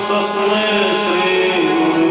तस्मै श्री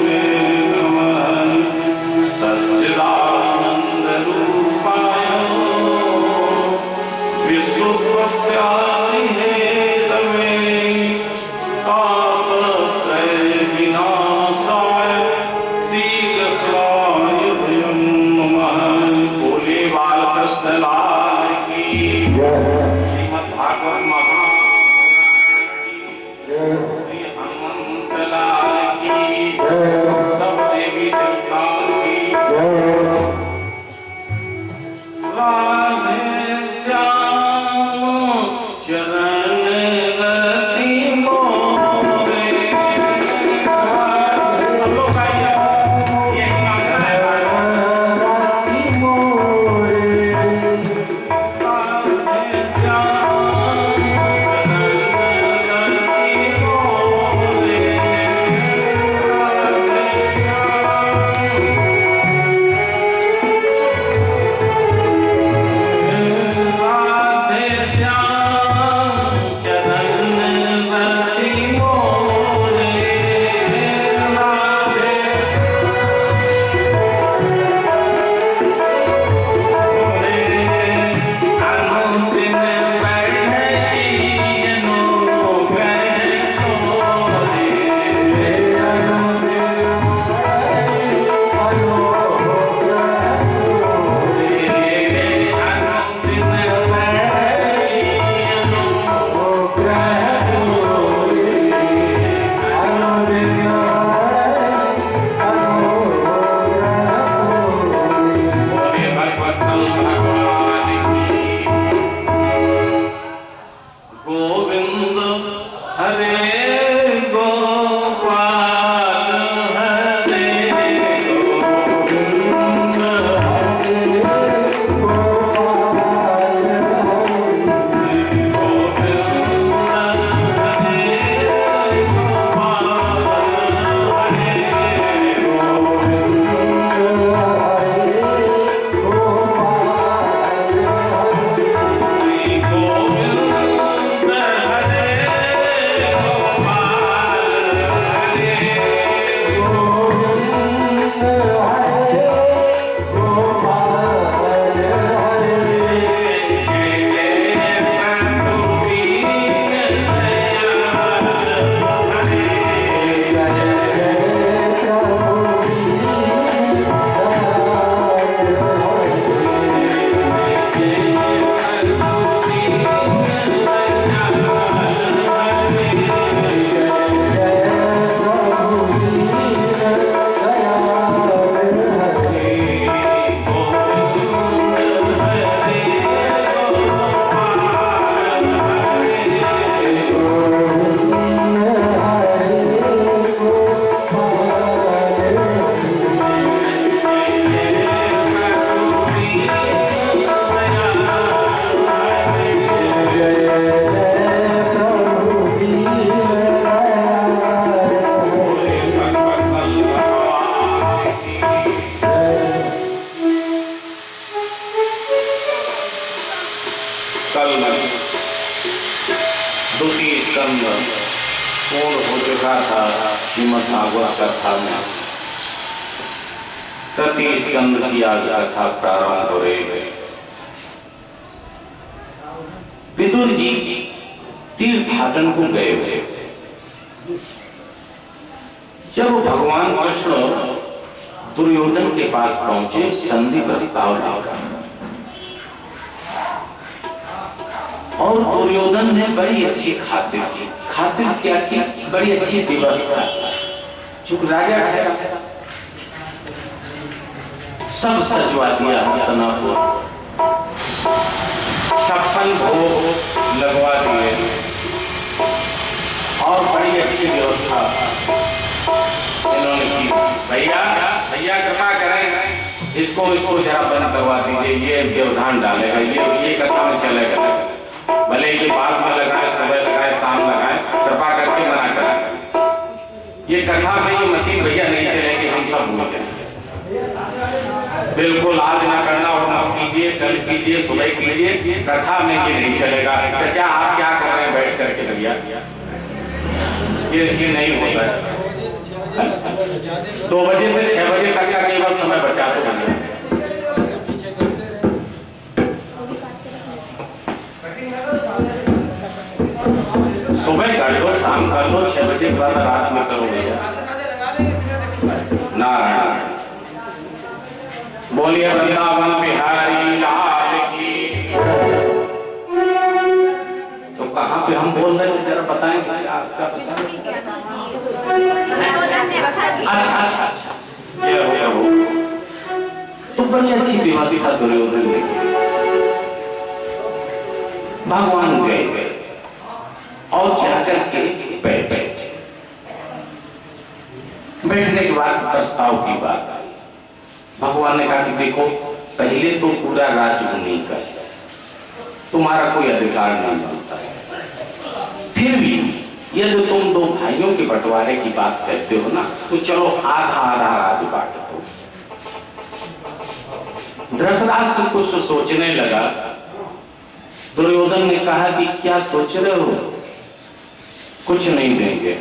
देखा था श्रीमद् भागवत कथा में तृतीय स्कंद की आज कथा प्रारंभ हो रही है। विदुर जी तीर्थाटन को गए हुए, जब भगवान कृष्ण दुर्योधन के पास पहुंचे संधि प्रस्ताव लेकर, और दुर्योधन ने बड़ी अच्छी खातिर की। खातिर क्या की? बड़ी अच्छी व्यवस्था। चूंकि राजा ठहरा, सब सजवा दिया, हस्तनापुर 56 भोग लगवा दिए और बड़ी अच्छी व्यवस्था इन्होंने की। भैया भैया कृपा करें, इसको जरा बंद करवा दीजिए, ये व्यवधान डालेगा, ये कथा में चलेगा, भले ये बाद में लगाए, सुबह लगाए, शाम लगाए, कृपा करके मना करें। ये कथा में ये मशीन भैया नहीं चलेगी, हम सब भूल जाएंगे। बिल्कुल आज ना करना हो, मत कीजिए, कल कीजिए, सुबह कीजिए, कथा में ये नहीं चलेगा। चाचा आप क्या कर रहे हैं बैठ करके? भैया ये नहीं होता है। 2 बजे से 6 बजे तक का केवल समय बचा तो भैया। सुबह कर लो, शाम कर लो, 6 बजे के बाद रात में करो भैया। नारायण बोलिए वृंदावन बिहारी लाल की। तो कहाँ पे हम बोल रहे थे, जरा बताएं आपका पसंद? अच्छा, ये होगा वो। तो बड़ी अच्छी व्यवस्था दुर्योधन ने की। भगवान गए और जाकर के बैठने के बाद प्रस्ताव की बात आई। भगवान ने कहा कि देखो, पहले तो पूरा राज्य उन्हीं का, तुम्हारा कोई अधिकार नहीं बनता है। फिर भी यदि तुम 2 भाइयों के बंटवारे की बात कहते हो ना, तो चलो आधा आधा राज्य बांट दो। धृतराष्ट्र कुछ सोचने लगा। दुर्योधन ने कहा कि क्या सोच रहे हो? कुछ नहीं देंगे।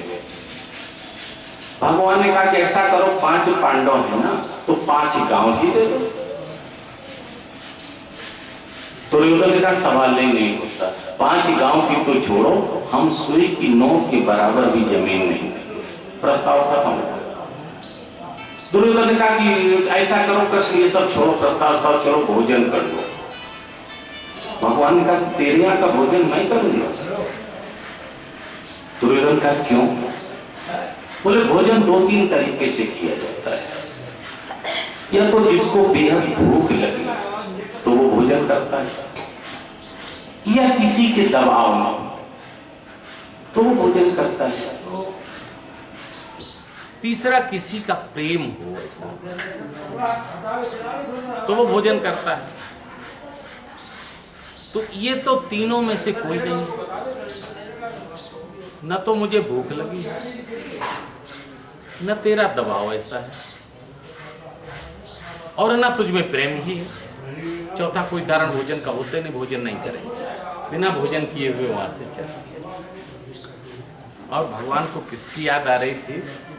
भगवान ने कहा कि ऐसा करो, 5 पांडव है ना, तो 5 गांव ही दे दो। दुर्योधन ने कहा सवाल नहीं होता, 5 गांव की तो छोड़ो, हम सुई की नोक के बराबर भी जमीन नहीं देंगे। प्रस्ताव खत्म। दुर्योधन ने कहा कि ऐसा करो कृष्ण, ये सब छोड़ो, प्रस्ताव चलो भोजन कर लो। भगवान ने कहा तेरे यहाँ का भोजन मैं करूंगा। दुर्योधन का क्यों? बोले भोजन 2-3 तरीके से किया जाता है। या तो जिसको बेहद भूख लगी तो वो भोजन करता है, या किसी के दबाव में तो वो भोजन करता है, तीसरा किसी का प्रेम हो ऐसा तो वो भोजन करता है। तो ये तो तीनों में से कोई नहीं। न तो मुझे भूख लगी, न तेरा दबाव ऐसा है, और न तुझ में प्रेम ही है। चौथा कोई कारण भोजन का होते नहीं, भोजन नहीं करेंगे, बिना भोजन किए हुए वहां से चले। और भगवान को किसकी याद आ रही थी?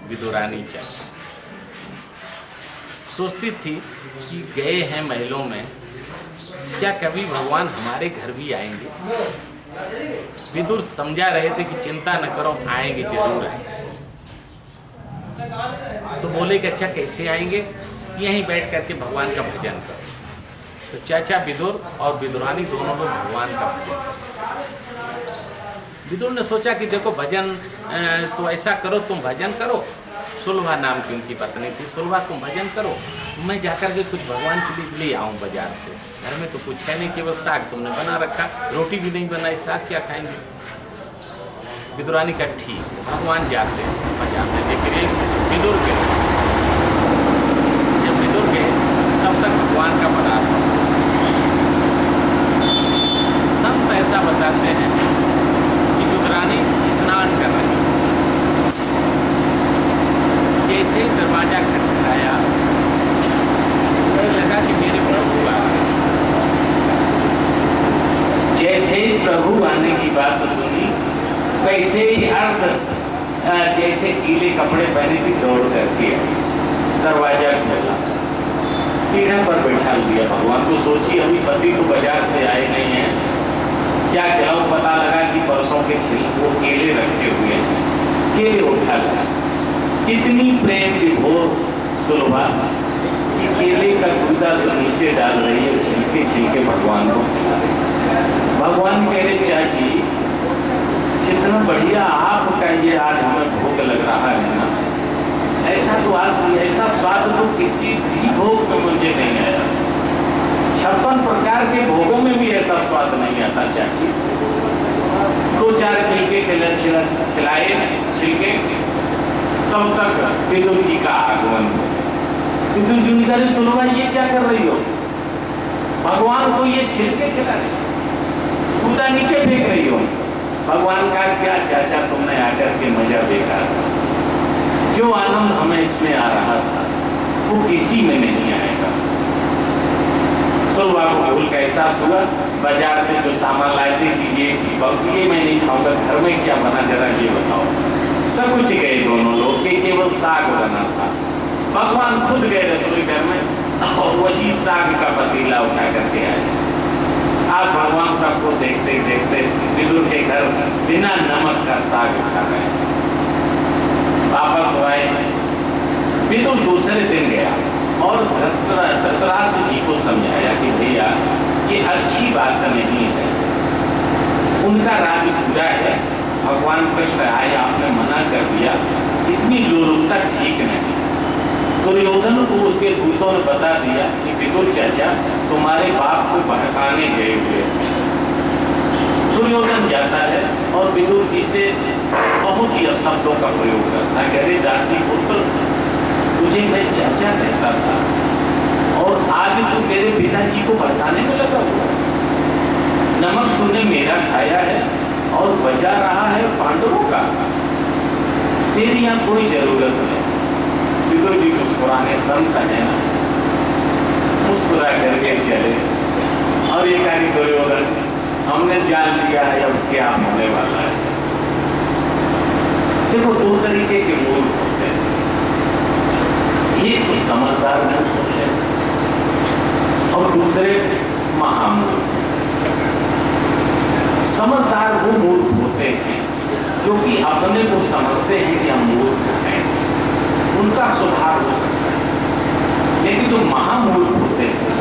विदुरानी चाची। सोचती थी कि गए हैं महलों में, क्या कभी भगवान हमारे घर भी आएंगे? विदुर समझा रहे थे कि चिंता न करो, आएंगे, जरूर आएंगे। तो बोले कि अच्छा कैसे आएंगे? यहीं बैठ करके भगवान का भजन करो। तो चाचा विदुर और विदुरानी दोनों लोग भगवान का भजन। विदुर ने सोचा कि देखो भजन तो ऐसा करो, तुम भजन करो। सुलभा नाम की उनकी पत्नी थी। सुलभा तुम भजन करो, मैं जाकर के कुछ भगवान के लिए ले आऊँ बाजार से। घर में तो कुछ है नहीं, केवल साग तुमने बना रखा, रोटी भी नहीं बनाई, साग क्या खाएंगे? विदुरानी का ठीक, भगवान जाते हैं बाजार में। लेकिन विदुर के जब विदुर के तब तक भगवान का बना। संत ऐसा बताते हैं कि विदुरानी स्नान कर रही, जैसे ही दरवाजा खटखटाया लगा कि मेरे प्रभु आ गए। जैसे ही प्रभु आने की बात सुनी, वैसे ही अर्ध जैसे गीले कपड़े पहने थी दौड़ करके दरवाजा खोला, पीढ़ा पर बैठा दिया। भगवान को सोची अभी पति तो बाजार से आए नहीं है, क्या खिलाऊं? पता लगा कि परसों के वो केले रखे हुए हैं, केले उठा लिया। कितनी प्रेम विभोर सुलभा कि केले का गुदा जो नीचे डाल रही है, छिलके छिलके भगवान को खिला रही। भगवान कह रहे चाची जितना बढ़िया आपका ये आज हमें भोग लग रहा है ना, ऐसा तो आज ऐसा स्वाद तो किसी भी भोग में मुझे नहीं आया। 56 प्रकार के भोगों में भी ऐसा स्वाद नहीं आता चाची। 2-4 छिलके खिलाए छिलके, तब तक विदुर जी का आगमन। विदुर जी ने कहा सुलभा ये क्या कर रही हो? भगवान को ये छिलके खिला रही, कूदा नीचे फेंक रही हो। भगवान का क्या चाचा तुमने आकर के मजा देखा, जो आनंद हमें इसमें आ रहा था वो किसी में नहीं आएगा। सुलभा को भूल का एहसास हुआ। बाजार से जो सामान लाए थे कि ये मैं नहीं खाऊंगा, घर में क्या बना जरा ये बताओ। सब कुछ गए दोनों लोग के, केवल साग बना था। भगवान खुद गए रसोई घर में और वही साग का पतीला उठा करके आए। आज भगवान सबको देखते देखते विदुर के घर बिना नमक का साग खा रहे हैं। वापस आए, विदुर दूसरे दिन गया और धृतराष्ट्र जी को समझाया कि भैया ये अच्छी बात नहीं है, उनका राज्य पूरा है, भगवान कृष्ण आए, आपने मना कर दिया, इतनी लोलुपता ठीक नहीं। दुर्योधन को उसके दूतों ने बता दिया कि विदुर चाचा तुम्हारे बाप को भड़काने गए हुए। दुर्योधन जाता है और विदुर इसे बहुत ही अपशब्दों का प्रयोग करता है। कह रहे दासी पुत्र तुझे मैं चाचा कहता था और आज तू मेरे पिताजी को भड़काने में लगा हुआ। नमक तूने मेरा खाया है और बजा रहा है पांडवों का, तेरी यहाँ कोई जरूरत नहीं। विदुर जी कुछ पुराने संत है ना, मुस्कुरा करके चले और ये कहा कि दुर्योधन हमने जान लिया है अब क्या होने वाला है। देखो 2 तरीके के मूर्ख होते हैं, ये तो समझदार मूर्ख होते हैं और दूसरे महामूर्ख। समझदार वो मूर्ख होते हैं जो कि अपने को समझते हैं कि हम मूर्ख हैं, उनका सुधार हो सकता है। लेकिन जो महामूर्ख होते हैं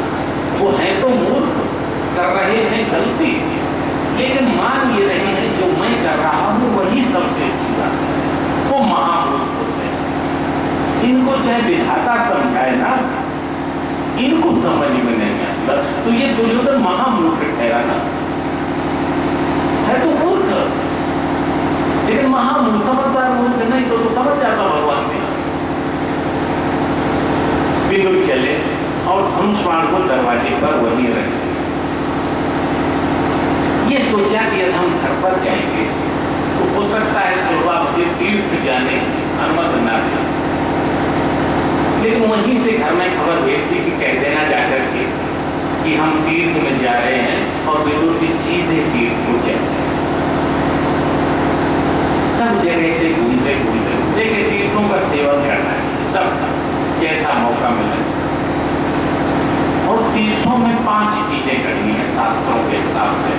वो है तो मूर्ख, कर रहे हैं गलती, लेकिन मान ये रहे हैं जो मैं कर रहा हूं वही सबसे अच्छी बात है, वो महामूर्ख होते हैं। इनको चाहे विधाता समझाए ना, इनको समझ में नहीं आता, तो ये दुर्योधन महामूर्ख ठहरा ना, है तो मूर्ख, लेकिन महामूर्ख समझदार मूर्ख नहीं तो समझ जाता भगवान के। विदुर चले और धनुष बाण को दरवाजे पर वहीं रखे। ये सोचा कि यदि हम घर पर जाएंगे तो हो सकता है सुलभा मुझे तीर्थ जाने अनुमति न दे, लेकिन वहीं से घर में खबर भेजती कि कह देना जाकर के कि हम तीर्थ में जा रहे हैं और विदुर की सीधे तीर्थ को चले। सब जगह से घूमते घूमते देखे तीर्थों का सेवन करना है, सब जैसा मौका मिले। और तीर्थों में 5 चीजें करनी है शास्त्रों के हिसाब से।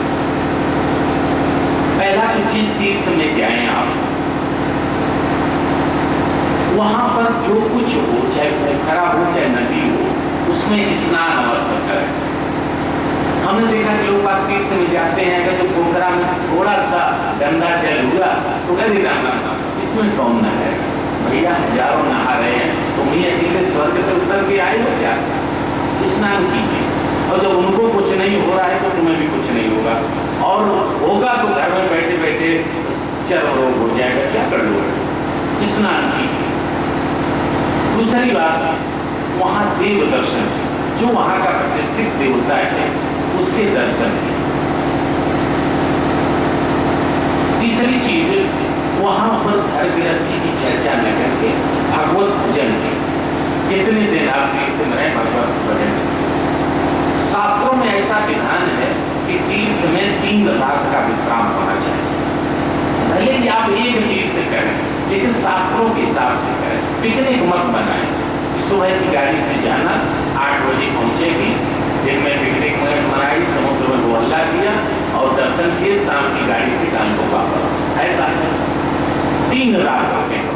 पहला तो जिस तीर्थ में जाएं आप, वहां पर जो कुछ हो, चाहे पोखरा हो चाहे नदी हो, उसमें स्नान अवश्य करें। हमने देखा कि लोग तीर्थ में जाते हैं, अगर जो पोखरा में थोड़ा सा गंदा जल हुआ तो कभी नहाना, इसमें कौन नहाएगा? भैया हजारों नहा रहे हैं, तुम ही अकेले स्वर्ग से उतर के आए हो क्या? स्नान कीजिए, और जब उनको कुछ नहीं हो रहा है तो तुम्हें भी कुछ नहीं होगा, और होगा तो घर में बैठे बैठे चर्म रोग हो जाएगा, क्या कर लोगे? स्नान कीजिए। दूसरी बात, वहाँ देव दर्शन, जो वहाँ का प्रतिष्ठित देवता है उसके दर्शन। तीसरी चीज, वहाँ पर घर गृहस्थी की चर्चा न करके भगवत भजन की, जितने दिन आप तीर्थ में रहे भगवत भजन। शास्त्रों में ऐसा विधान है कि तीर्थ में 3 रात का विश्राम होना चाहिए। भले ही आप एक तीर्थ करें, लेकिन शास्त्रों के हिसाब से करें। पिकनिक मत बनाएं। सुबह की गाड़ी से जाना, 8 बजे पहुंचेगी, दिन में पिकनिक मनाई, समुद्र में गोहल्ला किया और दर्शन किए, शाम की गाड़ी से गांव को वापस। ऐसा 3 रात होते हैं।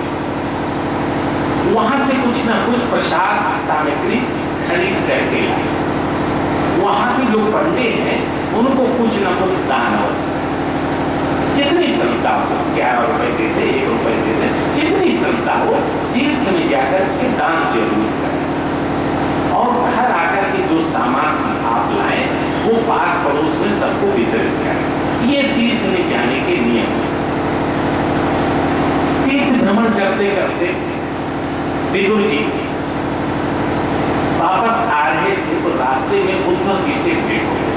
वहां से कुछ ना कुछ प्रसाद सामग्री खरीद करके लाए। वहां के जो पंडित हैं उनको कुछ ना कुछ दान अवश्य, जितनी श्रद्धा हो, 11 रुपए देते, 1 रुपए देते, जितनी श्रद्धा हो, तीर्थ में जाकर के दान जरूर करें। और घर आकर के जो सामान आप लाए वो पास पड़ोस में सबको वितरित करें। ये तीर्थ में जाने के नियम है। तीर्थ भ्रमण करते करते विदुर जी वापस आ रहे थे तो रास्ते में उद्धव जी से भेंट हो गई।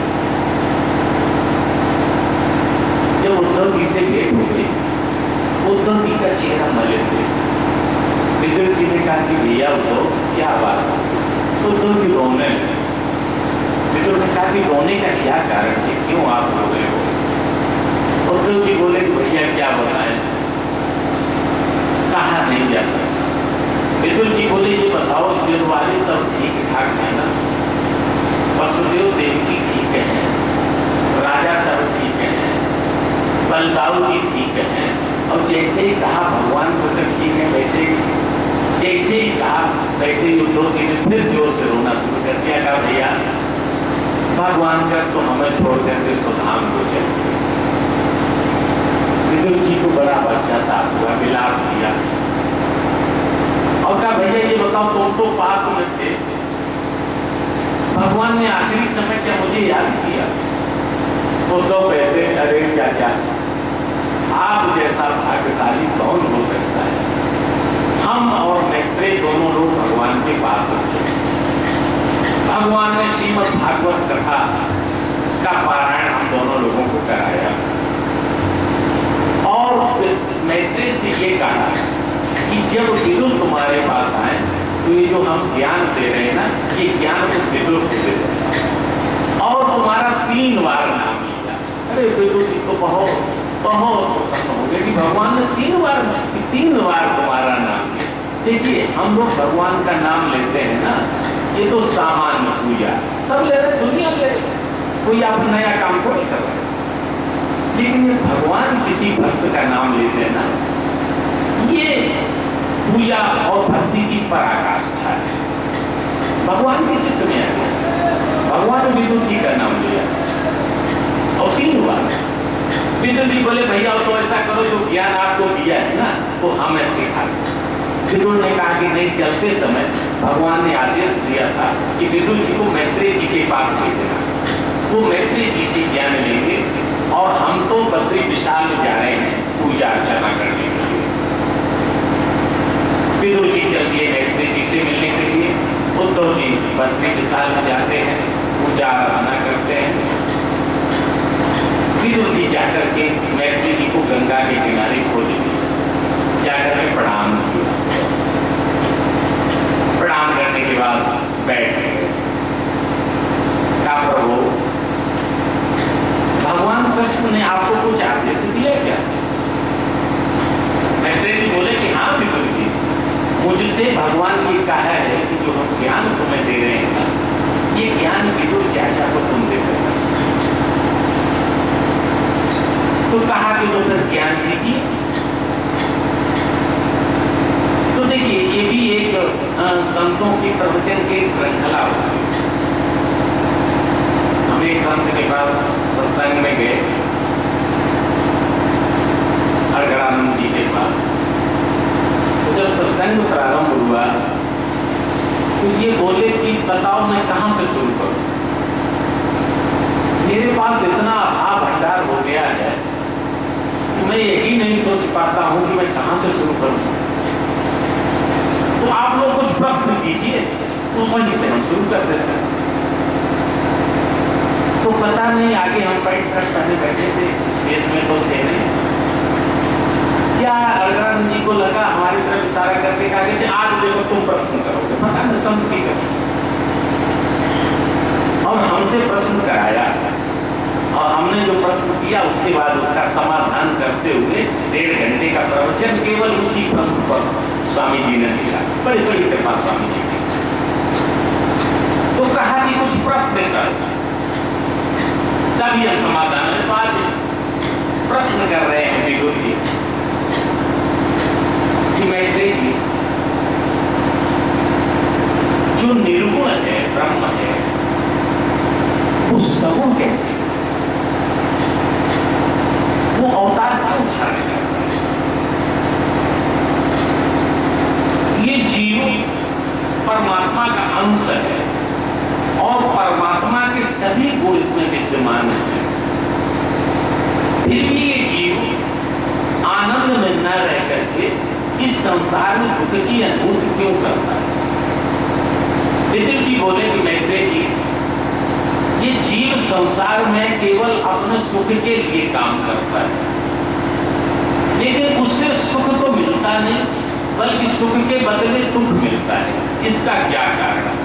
जब उद्धव जी से भेंट हो गई, उद्धव जी का चेहरा मलिन थे। विदुर जी ने कहा कि भैया उद्धव क्या बात? उद्धव जी रोने लगे। विदुर ने कहा कि रोने का क्या कारण है, क्यों आप रो रहे हो? उद्धव जी बोले कि भैया क्या बताएं, कहा नहीं जा सकता। विदुर जी बोले ये बताओ, युद्ध वाले सब ठीक ठाक है ना? वसुदेव देवकी ठीक है, राजा सब ठीक है, बलदाऊ जी ठीक है, और जैसे ही कहा भगवान को सब ठीक है, वैसे जैसे ही कहा वैसे ही उद्धव जी ने फिर जोर से रोना शुरू कर दिया। कहा भैया भगवान का तो हमें छोड़ करके सुधाम को चलिए। विदुर जी को बड़ा पश्चाताप हुआ, विलाप किया और कहा भैया ये बताओ, तुम तो पास में थे, भगवान ने आखिरी समय क्या मुझे याद किया? वो तो कहते अरे चाचा, आप जैसा भाग्यशाली कौन हो सकता है? हम और मैत्रेय दोनों लोग भगवान के पास रखे। भगवान ने श्रीमद् भागवत कथा का पारायण हम दोनों लोगों को कराया और मैत्रेय से ये कहा कि जब विदुर तुम्हारे पास आए तो ये जो हम ज्ञान दे रहे हैं ना, ये ज्ञान तो विदुर को दे देता। और तुम्हारा 3 बार नाम लिया। अरे विदुर जी को बहुत प्रसन्न हो गए कि भगवान ने 3 बार तुम्हारा नाम लिया। देखिए हम लोग भगवान का नाम लेते हैं ना, ये तो सामान्य पूजा सब ले रहे, दुनिया ले रहे, कोई आप नया काम थोड़ी कर रहे। लेकिन ये भगवान किसी भक्त का नाम लेते हैं ना, ये पूजा और भक्ति की पराकाष्ठा है। भगवान के चित्त में आ गया। भगवान ने विदुर जी का नाम लिया और 3 बार। विदुर जी बोले भैया तो ऐसा करो, जो ज्ञान आपको दिया है ना वो हमें सिखा। विदुर ने कहा कि नहीं, चलते समय भगवान ने आदेश दिया था कि विदुर जी को मैत्रेय जी के पास भेजना। वो मैत्रेय जी से ज्ञान लेंगे और हम तो बद्री विशाल में जा रहे हैं पूजा अर्चना करने के लिए। विदुर जी चल दिए मैत्रेय जी से मिलने के लिए। उद्धव जी बद्री विशाल में जाते हैं, पूजा आराधना करते हैं। विदुर जी जाकर के मैत्रेय जी को गंगा के किनारे खोज लिए, जाकर के प्रणाम किया। प्रणाम करने के बाद बैठ गए। क्या प्रभु भगवान कृष्ण ने आपको कुछ आदेश दिया क्या? मैत्रेय जी बोले कि हाँ विदुर जी, मुझसे भगवान ये कहा है कि जो हम ज्ञान तुम्हें दे रहे हैं ना, ये ज्ञान विदुर चाचा को तुम दे देना। तो कहा कि तो फिर ज्ञान दीजिए। तो देखिए ये भी एक संतों की प्रवचन की श्रृंखला होती है। हम एक संत के पास सत्संग में गए, अर्घरानंद जी के पास। तो जब सत्संग प्रारंभ हुआ तो ये बोले कि बताओ मैं कहाँ से शुरू करूं? मेरे पास इतना अभाव भंडार हो गया है, मैं यही नहीं सोच पाता हूं कि मैं कहां से शुरू करूं। तो आप लोग कुछ प्रश्न कीजिए, तो वहीं से हम शुरू कर देते हैं। तो पता नहीं, आगे हम पैंट शर्ट पहने बैठे थे, स्पेस में तो थे नहीं। क्या अर्घरानंद जी को लगा हमारी तरफ इशारा करके कहा कि आज देखो तुम प्रश्न करोगे, पता नहीं संत की कर। और हमसे प्रश्न कराया और हमने जो प्रश्न किया उसके बाद उसका समाधान करते हुए 1.5 घंटे का प्रवचन केवल उसी प्रश्न पर स्वामी जी ने दिया। बड़ी बड़ी कृपा स्वामी जी की। तो कहा कि कुछ प्रश्न कर, तभी हम समाधान है। तो आज प्रश्न कर रहे हैं विदुर जी कि मैत्रेय जी, जो निर्गुण है, ब्रह्म है, वो सगुण कैसे, वो अवतार क्यों धारण करता है? ये जीव परमात्मा का अंश है और परमात्मा के सभी गुण इसमें विद्यमान है, फिर भी ये जीव आनंद में न रह करके इस संसार में दुख की अनुभूति क्यों करता है? विदुर जी बोले कि मैत्रेय जी, ये जीव संसार में केवल अपने सुख के लिए काम करता है, लेकिन उससे सुख तो मिलता नहीं, बल्कि सुख के बदले दुख मिलता है। इसका क्या कारण है?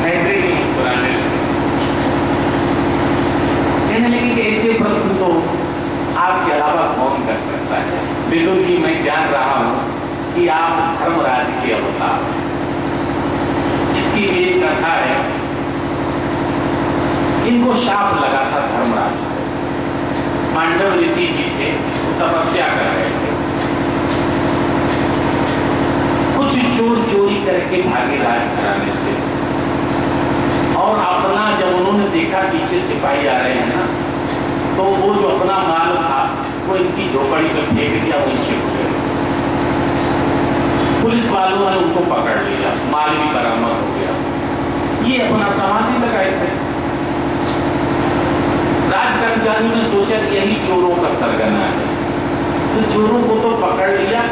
मैत्रेय जी मुस्कुराने लगे, कहने लगे कि ऐसे प्रश्न तो आपके अलावा कौन कर सकता है? विदुर जी, मैं जान रहा हूं कि आप धर्मराज के अवतार। इसकी एक कथा है, इनको शाप लगा था धर्मराज को। पांडव ऋषि जी थे, वो तपस्या कर रहे थे, कुछ चोर चोरी करके भागे राजघराने से, और अपना जब उन्होंने देखा पीछे सिपाही आ रहे हैं ना, तो वो जो अपना माल था वो इनकी झोपड़ी पर फेंक दिया, वो छिप गए। पुलिस वालों ने उनको पकड़ लिया, माल भी बरामद हो गया। ये अपना समाधि लगाए थे। राजकर्मचारियों ने सोचा कि यही चोरों का सरगना है, तो चोरों को तो पकड़ लिया,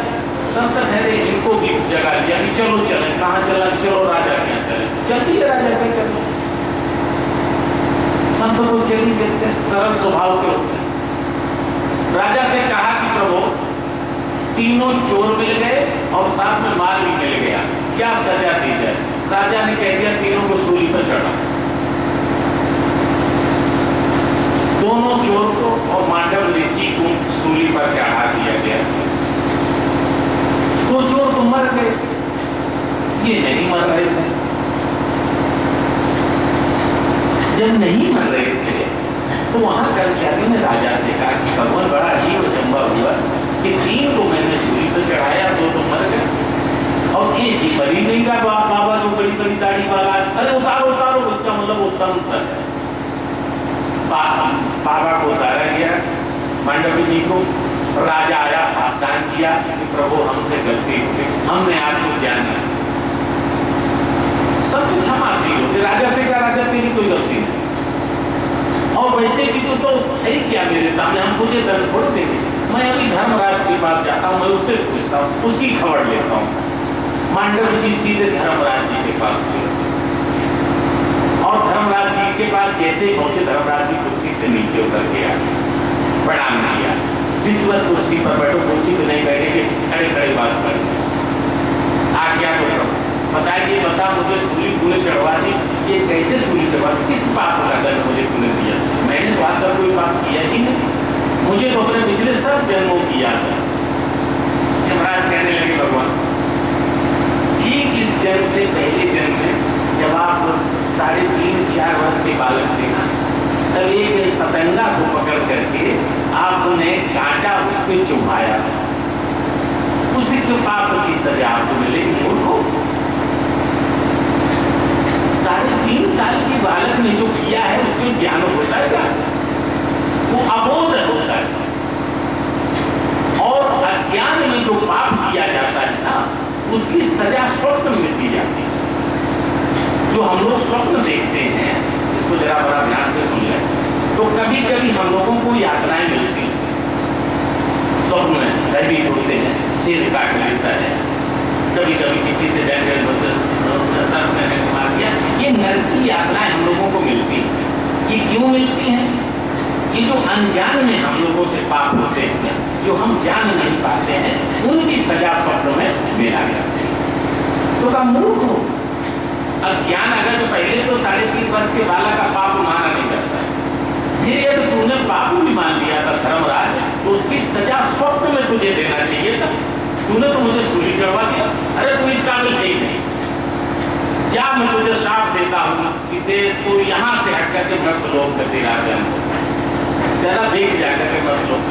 संत ठहरे, इनको भी जगा लिया कि चलो चले। कहाँ चला? चलो राजा के यहाँ चले। जल्दी है राजा के, चलो। संत को चली देते, सरल स्वभाव के होते हैं। राजा से कहा कि प्रभु, तीनों चोर मिल गए और साथ में माल भी मिल गया, क्या सजा दी जाए? राजा ने कह दिया, तीनों को सूली पर चढ़ा। दोनों चोर को और मांडव ऋषि को सूली पर चढ़ा दिया गया। तो चोर तो मर गए, ये नहीं मर रहे थे। जब नहीं मर रहे थे तो वहां कर्मचारियों ने राजा से कहा कि भगवान, बड़ा अजीब अचंबा हुआ कि 3 को मैंने सूली पर चढ़ाया, 2 तो मर गए, और एक ही मरी नहीं का बाबा जो बड़ी बड़ी दाढ़ी वाला। अरे उतारो उतारो, उसका मतलब वो संत है। बाबा को उतारा गया, मांडव जी को। राजा आया, साष्टांग किया कि प्रभु हमसे गलती हो गई, हमने आपको जाना। सब कुछ क्षमाशील होते। राजा से कहा, राजा तेरी कोई गलती नहीं, और वैसे भी तो है क्या मेरे सामने, हम तुझे दर्द थोड़ देंगे। मैं अभी धर्मराज के पास जाता हूँ, मैं उससे पूछता हूँ, उसकी खबर लेता हूँ। मांडव जी सीधे धर्मराज जी के पास गए, और धर्मराज जी के पास जैसे ही पहुंचे, धर्मराज जी कुर्सी से नीचे उतर गया, प्रणाम किया। रिश्वत कुर्सी पर बैठो, कुर्सी पे नहीं बैठेंगे, खड़े खड़े बात करेंगे। आज्ञा को बताइए, बता मुझे सूली तूने चढ़वा दी, ये कैसे सूली चढ़वा दी? किस पाप का दंड मुझे तूने दिया? मैंने तो आज तक कोई पाप किया ही नहीं, मुझे तो अपने पिछले सब जन्मों की याद है। यमराज कहने लगे, भगवान ठीक इस जन्म से पहले जन्म में जब आप 3.5-4 वर्ष के बालक थे ना, तब एक पतंगा को पकड़ करके आपने कांटा उस पर चुभाया, उसी के पाप की सजा आपको मिले। मूर्खो, 3.5 साल के बालक ने जो किया है उसमें ज्ञान होता है क्या? वो अबोध होता है। और अज्ञान में जो पाप किया जाता है ना, उसकी सजा स्वप्न में दी जाती है। जो हम लोग स्वप्न देखते हैं, इसको जरा बड़ा ध्यान से सुन लें, तो कभी कभी हम लोगों को यातनाएं मिलती हैं। स्वप्न में भयभीत होते हैं, सिर काट लेता है, कभी कभी किसी से डर उसका सर में मार दिया। ये नरक की यातनाएं हम लोगों को मिलती हैं। ये क्यों मिलती हैं? ये जो अनजान में हम लोगों से पाप होते हैं, जो हम जान नहीं पाते हैं, उनकी सजा स्वप्न में मिला जाती है। तो का मूर्ख हो, अज्ञान अगर जो पहले तो 3.5 वर्ष के बालक का पाप माना फिर ये तो तूने पाप भी मान लिया था धर्मराज, तो उसकी सजा स्वप्न में तुझे देना चाहिए था। तूने तो मुझे सूली चढ़वा दिया। अरे तू इस काबिल नहीं, जा मैं तुझे श्राप देता हूँ कि तू यहाँ से हट करके मृतलोक कर दे राजन, जरा देख जाकर के मृतलोक।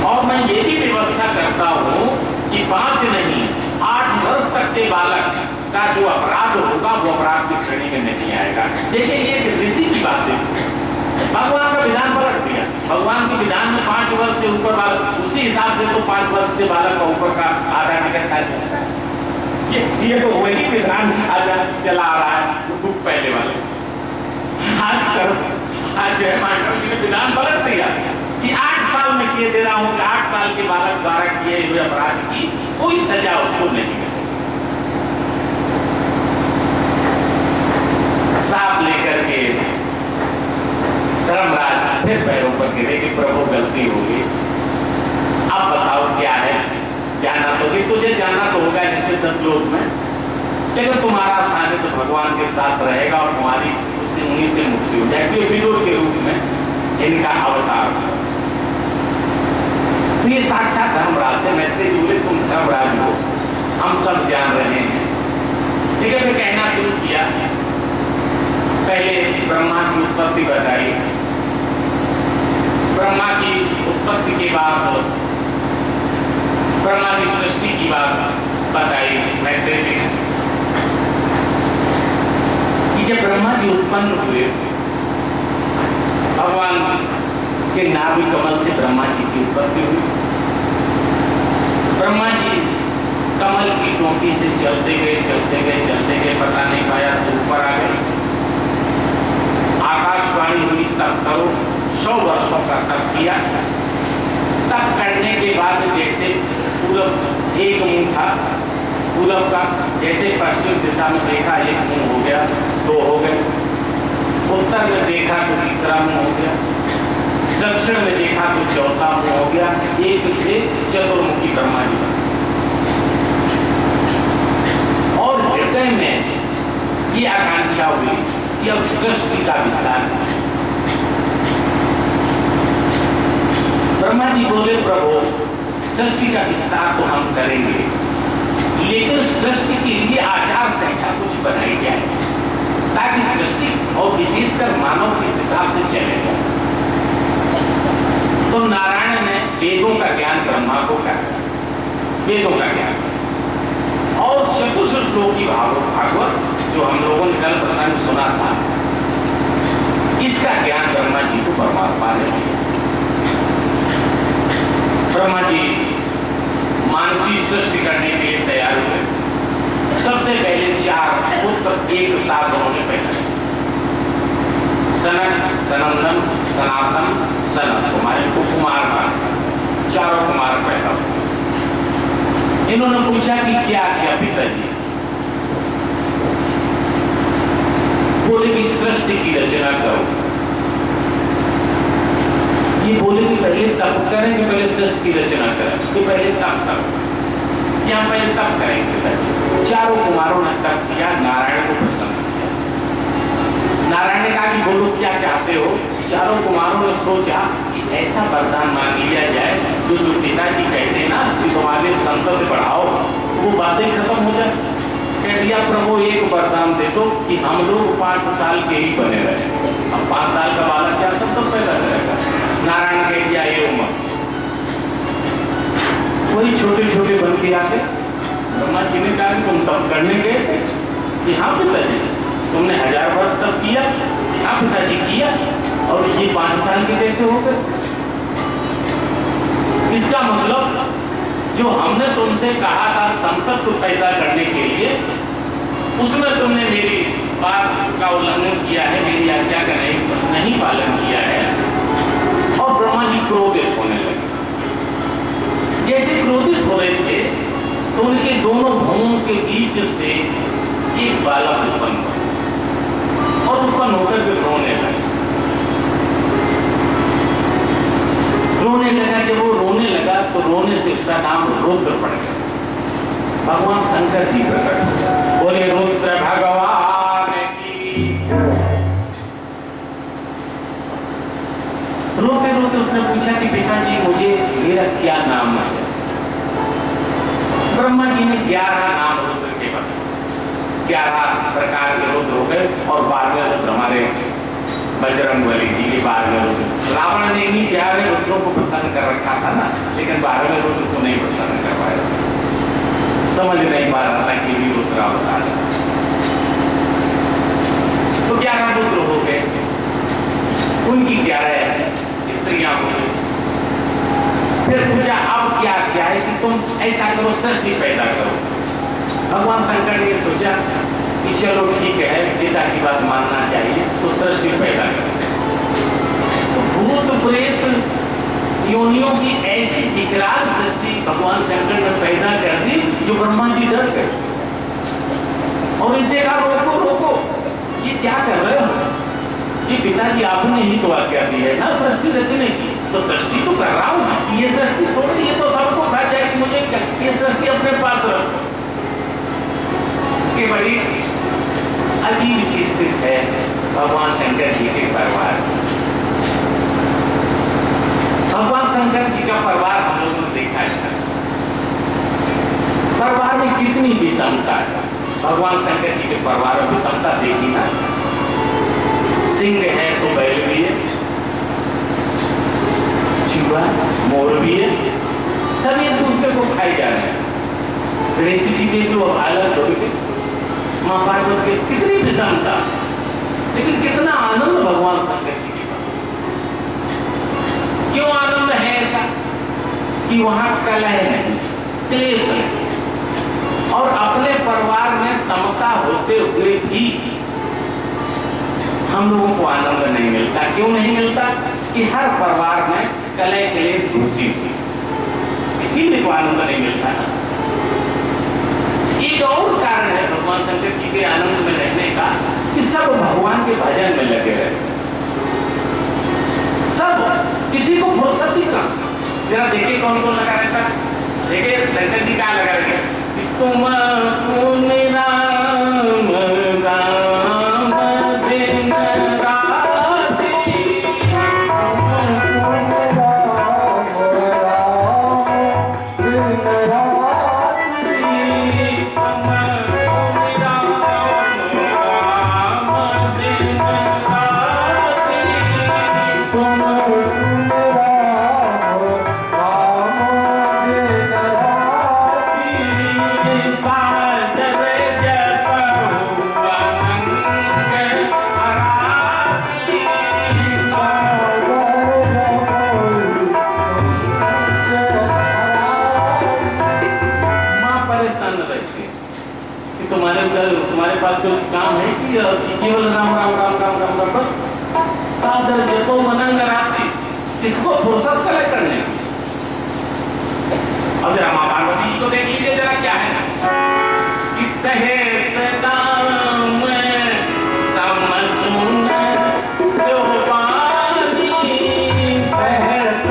और मैं ये भी व्यवस्था करता हूँ कि 5 नहीं 8 वर्ष तक के बालक का जो अपराध होगा वो अपराध की श्रेणी में नहीं आएगा। देखिए ये ऋषि की बात है, भगवान का विधान पलट दिया। भगवान के विधान में 5 वर्ष से ऊपर बालक, उसी हिसाब से तो 5 वर्ष से बालक का ऊपर का आधा टिकट खाया। ये तो वही विधान आज चला आ रहा है, तो पहले वाले आज जय मांडव जी ने विधान पलट दिया कि 8 साल में किए दे रहा हूं कि 8 साल के बालक द्वारा किए हुए अपराध की कोई सजा उसको नहीं मिलेगी। सांप लेकर के धर्मराज फिर पैरों पर गिरे कि प्रभु गलती होगी, अब बताओ क्या है, जाना तो कि तुझे जाना तो होगा जैसे 10 लोग में, लेकिन तुम्हारा सानिध्य भगवान के साथ रहेगा और तुम्हारी उससे उन्हीं से मुक्ति हो जाएगी। विदुर के रूप में इनका अवतार था। तो ये साक्षात धर्मराज थे। मैत्री जी बोले तुम धर्मराज हो, हम सब जान रहे हैं। ठीक है, फिर कहना शुरू किया। पहले ब्रह्मा की उत्पत्ति बताई, ब्रह्मा की उत्पत्ति के बाद ब्रह्मा की सृष्टि की बात बताई मैत्री जी ने कि जब ब्रह्मा जी उत्पन्न हुए, भगवान के नाभि कमल से ब्रह्मा जी की उत्पत्ति हुई। ब्रह्मा जी कमल की टोपी से चलते गए, पता नहीं पाया तो ऊपर आ गए। आकाशवाणी हुई, तप करो, 100 वर्षों का तप किया। तप करने के बाद जैसे पूरब एक मुंह था, पूरब का जैसे पश्चिम दिशा में देखा 1 मुंह हो गया, 2 हो गए। उत्तर में देखा तो तीसरा मुंह हो गया, दक्षिण में देखा तो चौथा मुंह हो गया। 1 से चतुर्मुखी ब्रह्मा जी बने। और हृदय में ये आकांक्षा हुई कि अब सृष्टि का विस्तार है। ब्रह्मा जी बोले प्रभु सृष्टि का विस्तार तो हम करेंगे, लेकिन सृष्टि के लिए आचार संहिता कुछ बनाई जाए ताकि सृष्टि और विशेषकर मानव इस हिसाब से चलेगा। तो नारायण ने वेदों का ज्ञान ब्रह्मा को कहा, वेदों का ज्ञान और चतुश्लोकी भागवत जो हम लोगों ने कल प्रसंग सुना था, इसका ज्ञान ब्रह्मा जी को परमात्मा ने दिया। ब्रह्मा जी मानसी सृष्टि करने के लिए तैयार हुए। सबसे पहले 4 पुत्र एक साथ उन्होंने पैदा किए, सनक, सनंदन, सनातन, सनत कुमार को कुमार का 4 कुमार पैदा हुए। इन्होंने पूछा कि क्या किया पिताजी? बोले कि सृष्टि की रचना करो। ये बोले कि पहले तप करें कि पहले सृष्टि की रचना करें? कि पहले तप करो। क्या पहले तप करेंगे? 4 कुमारों ने तप किया, नारायण को प्रसन्न किया। नारायण ने कहा कि बोलो क्या चाहते हो? 4 कुमारों ने सोचा कि ऐसा वरदान मांग लिया जाए जो पिताजी कहते हैं ना कि तुम्हारे संतति बढ़ाओ, तो वो बातें खत्म हो जाए। कह दिया प्रभु एक वरदान दे दो कि हम लोग 5 साल के ही बने रहे। अब 5 साल का बालक क्या संतत पैदा करेगा? नारायण कह दिया ये मस्त, वही छोटे बन के आते। ब्रह्मा जी ने कहा कि तुम तप करने गए? कि हाँ पिताजी। तुमने 1000 वर्ष तप किया? हाँ पिताजी किया। और ये 5 साल के कैसे हो गए? इसका मतलब जो हमने तुमसे कहा था संतत को पैदा करने के लिए, उसमें तुमने मेरी बात का उल्लंघन किया है, मेरी आज्ञा का नहीं पालन किया है। और ब्रह्मा जी क्रोधित होने लगे। जैसे क्रोधित हो रहे थे तो उनके दोनों भवों के बीच से एक बालक उत्पन्न हुआ और उत्पन्न होकर के रोने लगा। जब वो रोने लगा तो रोने से उसका नाम रुद्र पड़ गया। भगवान शंकर जी प्रकट बोले रुद्र भगवान की। रोते रोते उसने पूछा कि पिताजी मुझे मेरा क्या नाम है। ब्रह्मा जी ने 11 नाम रुद्र के बताए, 11 प्रकार के रुद्र हो गए और 12वें रुद्र हमारे बजरंगबली जी के 12वें रुद्र। रावण ने इन्हीं 11 रुद्रों को प्रसन्न कर रखा था ना, लेकिन 12वें रुद्र को नहीं प्रसन्न कर पाया, समझ नहीं पा रहा था कि भी रुद्र अवतार। तो 11 रुद्र हो गए, उनकी 11 स्त्रियां हो गई। फिर पूछा अब क्या क्या है कि तुम ऐसा करो, सृष्टि पैदा करो। भगवान शंकर ने सोचा कि चलो ठीक है, पिता की बात मानना चाहिए, तो सृष्टि पैदा करो। तो भूत प्रेत योनियों की ऐसी विकराल सृष्टि भगवान शंकर ने पैदा कर दी जो ब्रह्मा जी डर गए और इसे कहा रोको रोको, ये क्या कर रहे हो? ये पिताजी आपने ही तो आज्ञा दी है ना सृष्टि रचने की, तो सृष्टि तो कर रहा हूँ, ये सृष्टि थोड़ी, ये तो सबको खा जाएगी, मुझे ये सृष्टि अपने पास रखो। कि बड़ी अजीब सी स्थिति है भगवान शंकर जी के परिवार। भगवान शंकर जी का परिवार हम लोगों ने देखा है, परिवार में कितनी विषमता है। भगवान शंकर जी के परिवार में विषमता देखी ना, सिंह है तो बैल भी है, चूहा मोर भी है, सब एक दूसरे को खाई जा रहे हैं। गणेश जी देख लो अलग हो गए, माँ पार्वती की कितनी विषमता, लेकिन कितना आनंद भगवान शंकर जी के पास। क्यों आनंद है ऐसा कि वहां कलह नहीं, क्लेश नहीं, और अपने परिवार में समता होते हुए भी हम लोगों को आनंद नहीं मिलता। क्यों नहीं मिलता? कि हर परिवार में कलह क्लेश घुसी हुई, इसीलिए तो आनंद नहीं मिलता ना। एक और कारण है भगवान शंकर जी के आनंद में रहने का कि सब भगवान के भजन में लगे रहते, सब, किसी को फुर्सत ही कहाँ। जरा देखिए कौन कौन लगा रहता, देखिए शंकर जी कहाँ लगा रहते, तुम तुम्हारे पास कुछ काम है कि केवल राम राम राम राम राम राम बस साधर जपो मनंग रात्रि, किसको फुर्सत करे करने। अब जरा माँ पार्वती जी को देख लीजिए जरा क्या है ना, कि सहस नाम समसुन सोपानी, सहस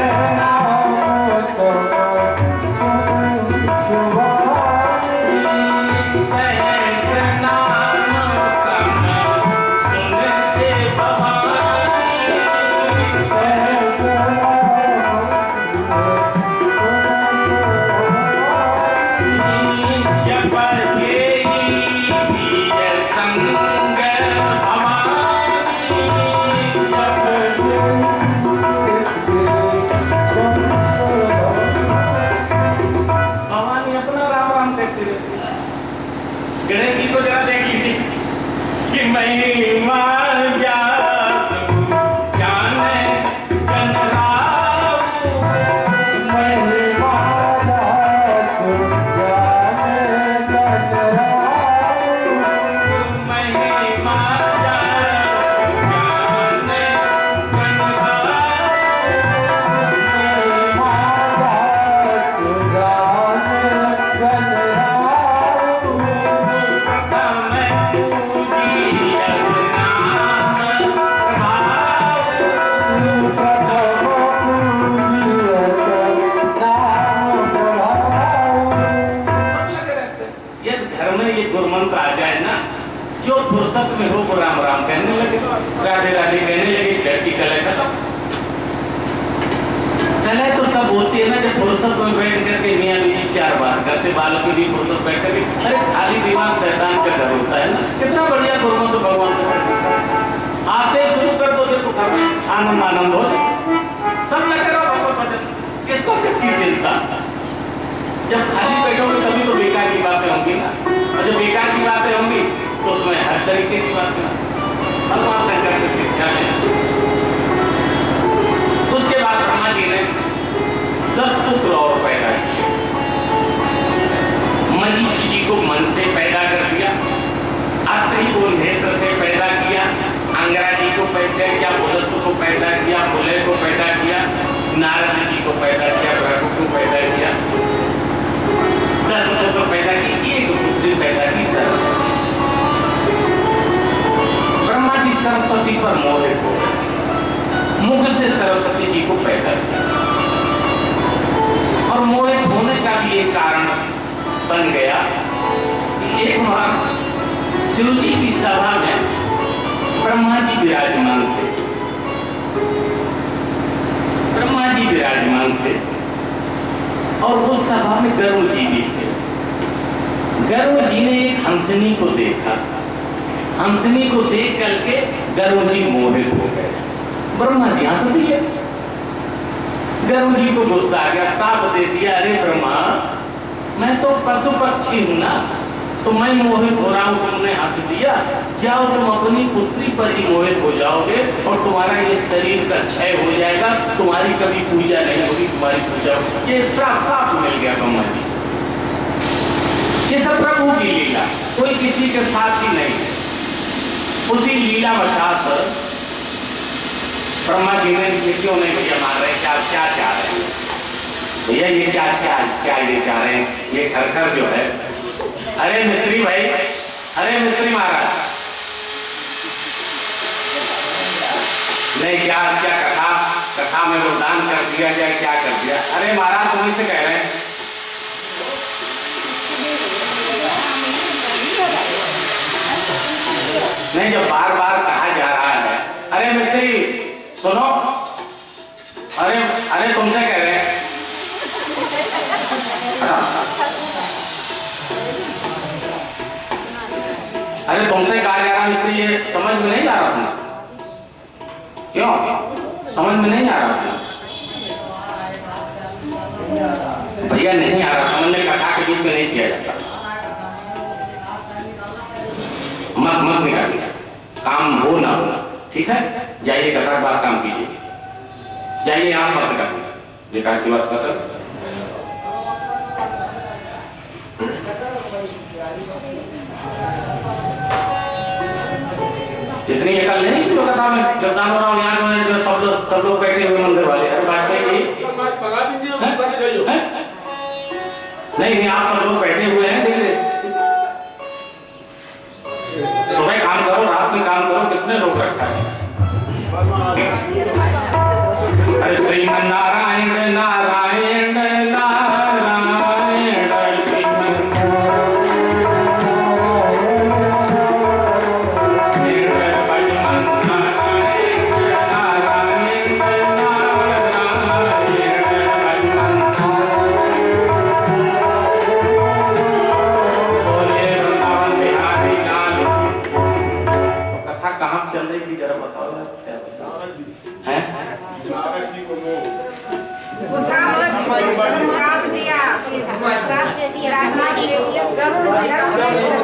फुर्सत में हो वो राम राम कहने लगे, राधे राधे कहने लगे, घर की कलह खत्म। कला तो तब होती है ना जब फुर्सत में बैठ करके मियाँ बीवी चार बात करते, बालक की भी फुर्सत बैठ करके। अरे खाली दिमाग शैतान का घर होता है ना। कितना बढ़िया गुरु तो भगवान से बैठ आज से शुरू कर दो, देखो घर में आनंद आनंद हो जाए, सब लगे रहो भगवत भजन। किसको किसकी चिंता? जब खाली बैठोगे तभी तो बेकार की बातें होंगी ना, और जब बेकार की बातें होंगी तो उसमें हर तरीके की बातें। भगवान शंकर से शिक्षा लें। उसके बाद ब्रह्मा जी ने 10 पुत्र और पैदा किए। मरीचि जी को मन से पैदा कर दिया, अत्रि को नेत्र से पैदा किया, अंगरा जी को पैदा किया, पुलस्त को पैदा किया, फुले को पैदा किया, नारद जी को पैदा किया, भृगु को पैदा किया। 10 पुत्र पैदा की, एक पुत्री पैदा की सरस्वती। ब्रह्मा जी सरस्वती पर मोहित हो गए, मुख से सरस्वती जी को पैदा किया। और मोहित होने का भी एक कारण बन गया। एक बार शिव जी की सभा में ब्रह्मा जी विराजमान थे। ब्रह्मा जी विराजमान थे और उस सभा में गरुड़ जी भी थे। गरुड़ जी ने एक हंसनी को देखा। हंसनी को देख करके गरुड़ जी मोहित हो गए। ब्रह्मा जी हंस दिए। गरुड़ जी को गुस्सा आ गया, साप दे दिया, अरे ब्रह्मा मैं तो पशु पक्षी हूं ना, तो मैं मोहित हो रहा हूं, तुमने हंस दिया। जाओ तुम अपनी पुत्री पर ही मोहित हो जाओगे और तुम्हारा ये शरीर का क्षय हो जाएगा, तुम्हारी कभी पूजा नहीं होगी, तुम्हारी पूजा होगी। ये साफ साफ मिल गया ब्रह्मा जी। ये सब प्रभु की लीला, कोई किसी के साथ ही नहीं। उसी लीला वशात ब्रह्मा जी ने क्यों नहीं भैया मान रहे, क्या क्या चाह रहे हैं भैया, ये क्या क्या क्या ये चाह रहे हैं, ये खरखर जो है। अरे मिस्त्री भाई, अरे मिस्त्री महाराज, नहीं क्या क्या कथा में वरदान कर दिया जाए, क्या कर दिया? अरे महाराज तुम्हें से कह रहे हैं। नहीं, जब बार बार कहा जा रहा है, अरे मिस्त्री सुनो, अरे तुमसे कह रहे हैं। अरे तुमसे कहा जा रहा मिस्त्री, ये समझ में नहीं आ रहा तुम्हें? क्यों समझ में नहीं आ रहा? भैया नहीं आ रहा समझ में, कथा के बीच में नहीं किया जाता। मत निकालिए, काम हो ना हो, ठीक है? जाइए कथा के बाद काम कीजिए, जाइए यहां मत कर बेकार की बात कर। इतनी अकल नहीं जो कथा में गद्दान हो रहा हूँ यहाँ जो सब लोग बैठे हुए मंदिर वाले। अरे बात नहीं, आप सब लोग बैठे हुए हैं, देखिए सुबह काम करो, रात में काम करो, किसने रोक रखा है? अरे श्रीमन नारायण नारायण नारायण चल रही थी, जरा बताओ क्या है?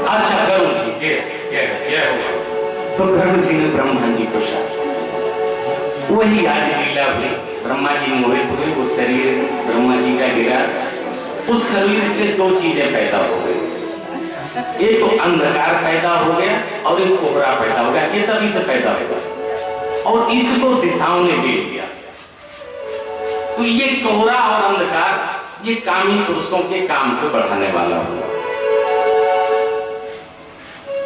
अच्छा गरुड़ जी, जय हो। तो गरुड़ जी ने ब्रह्मा जी को शाप, वही आज लीला हुई। ब्रह्मा जी मोहित हुए, वो शरीर ब्रह्मा जी का गिरा, उस शरीर से 2 चीजें पैदा हो गई। एक तो अंधकार पैदा हो गया और एक कोहरा पैदा हो गया। ये तभी से पैदा होगा और इसको दिशाओं ने ले लिया। तो ये कोहरा और अंधकार ये कामी पुरुषों के काम को बढ़ाने वाला हुआ।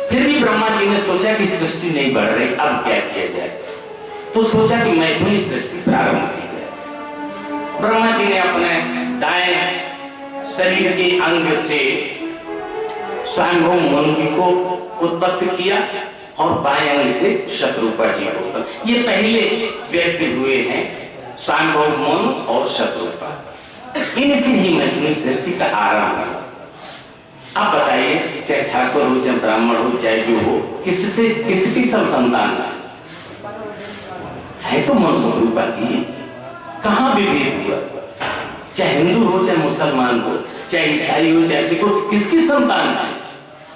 फिर भी ब्रह्मा जी ने सोचा कि सृष्टि नहीं बढ़ रही, अब क्या किया जाए? तो सोचा कि मैथुनी सृष्टि प्रारंभ की जाए। ब्रह्मा जी ने अपने दाएं शरीर के अंग से स्वयंभू मुनि को उत्पत्ति किया और बाएं अंग से शत्रुपा जी को। ये पहले व्यक्ति हुए हैं स्वानुभव मन और शत्रुपा, इनसे ही मैथिली सृष्टि का आरंभ है। आप बताइए, चाहे ठाकुर हो, चाहे ब्राह्मण हो, चाहे जो हो, किससे किसकी सब संतान है तो मन शत्रुपा की। कहाँ विभेद हुआ? चाहे हिंदू हो, चाहे मुसलमान हो, चाहे ईसाई हो, चाहे सिख हो, किसकी संतान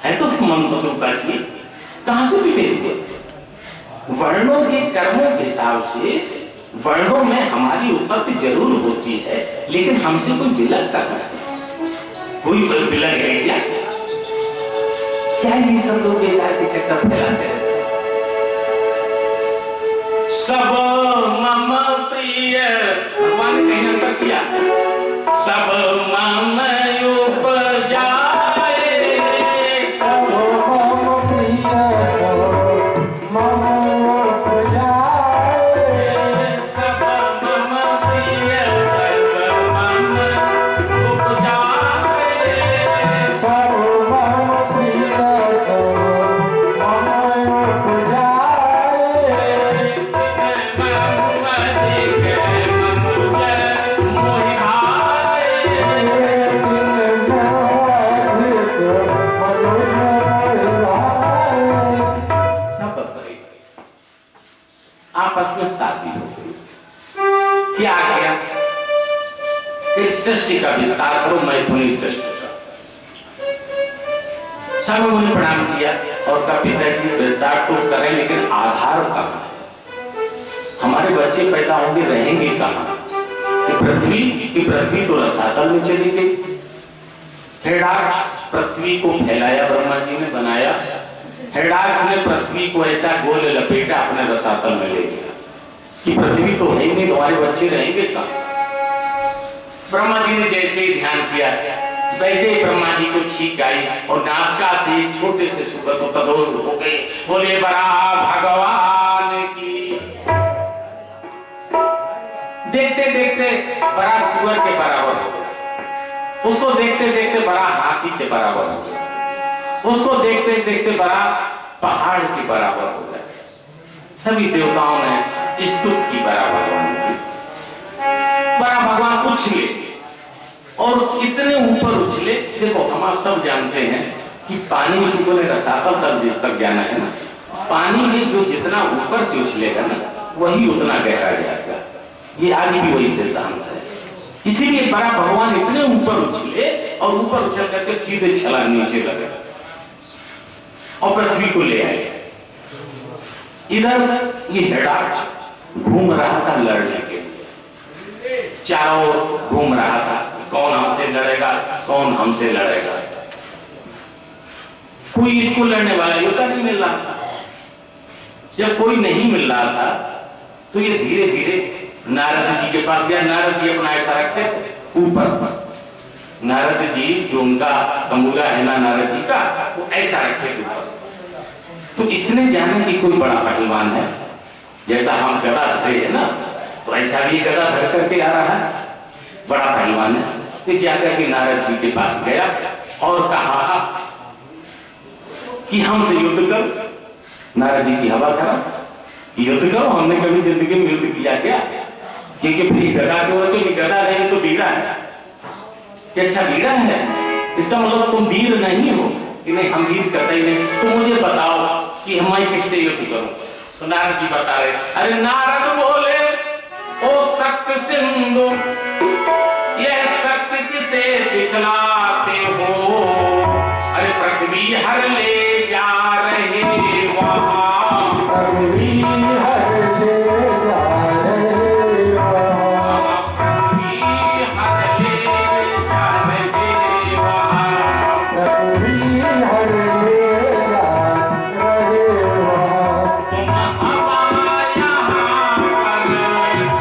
है तो मन शत्रुपा की। कहां से विभेद हुआ? वर्णों के कर्मों के हिसाब से वर्णों में हमारी उत्पत्ति जरूर होती है, लेकिन हमसे कोई विलग करना है, कोई विलग है क्या? क्या ये सब लोग बेकार के चक्कर फैलाते हैं? सब मम प्रिय, भगवान ने कहीं अंतर किया, सब मम उपजाए, सब मम प्रिय, मम उपजाए, सब मम प्रिय, सब मम उपजाए, सब मम प्रिय, सब मम उपजाए, आपस में शादी हो गई। क्या आ गया? इस सृष्टि का विस्तार करो, मैथुनी सृष्टि का। सब उन्हें प्रणाम किया और कहा पिताजी विस्तार तो करें, लेकिन आधार कहां है? हमारे बच्चे पैदा होंगे, रहेंगे कहां? कि पृथ्वी तो रसातल में चली गई। हिरणाक्ष पृथ्वी को फैलाया, ब्रह्मा जी ने बनाया। हिरणाक्ष ने पृथ्वी को ऐसा गोल लपेटा, अपने रसातल में ले गया कि पृथ्वी तो है ही नहीं, तुम्हारे बच्चे रहेंगे कहां? ब्रह्मा जी ने जैसे ही ध्यान किया, वैसे ही ब्रह्मा जी को छींक आई और नासिका से छोटे से सुगंध को तदोर हो गई। बोले बड़ा भगवान की। देखते देखते बड़ा सुअर के बराबर हो गया, उसको देखते देखते बड़ा हाथी के बराबर हो गया, उसको देखते देखते बड़ा पहाड़ के बराबर हो गया। सभी देवताओं ने स्तुति की बराबर की। बड़ा भगवान उछले और इतने ऊपर उछले। देखो हम आप सब जानते हैं कि पानी में जो बोले रसातल तक जाना है ना, पानी में जो जितना ऊपर से उछलेगा ना, वही उतना गहरा जाएगा। ये आगे भी वही सिद्धांत है। इसीलिए बड़ा भगवान इतने ऊपर उछले और ऊपर उछल करके सीधे छलांग नीचे लगे और पृथ्वी को ले आए। इधर ये हिरणाक्ष घूम रहा था लड़ने के लिए, चारों ओर घूम रहा था, कौन हमसे लड़ेगा, कौन हमसे लड़ेगा। कोई इसको लड़ने वाला योद्धा नहीं मिल रहा था। जब कोई नहीं मिल रहा था तो ये धीरे धीरे नारद जी के पास गया। नारद जी अपना ऐसा रखे ऊपर, नारद जी जो उनका तंबूला है ना नारद जी का, वो ऐसा रखे ऊपर। तो इसने जाना कि कोई बड़ा पहलवान है, जैसा हम गदा धरे है ना, तो ऐसा भी गदा धर करके आ रहा है, बड़ा पहलवान है। तो जाकर के नारद जी के पास गया और कहा कि हमसे युद्ध करो। नारद जी की हवा खराब, युद्ध करो, हमने कभी जिंदगी में युद्ध किया क्या? क्योंकि फिर गदा क्यों रखो कि गदा नहीं तो बीड़ा है कि अच्छा बीड़ा है, इसका मतलब तुम वीर नहीं हो कि नहीं हम वीर करते ही नहीं। तो मुझे बताओ कि मैं किससे युद्ध करूं? तो नारद जी बता रहे, अरे नारद बोले ओ सक्त सिंधु, यह शक्ति किसे दिखलाते हो? अरे पृथ्वी हर ले जा रहे वहां, पृथ्वी हर ले जा रहे वहां, पृथ्वी हर ले जा रहे वहां, पृथ्वी हर ले जा रहे वहां। तुम हवा यहाँ पर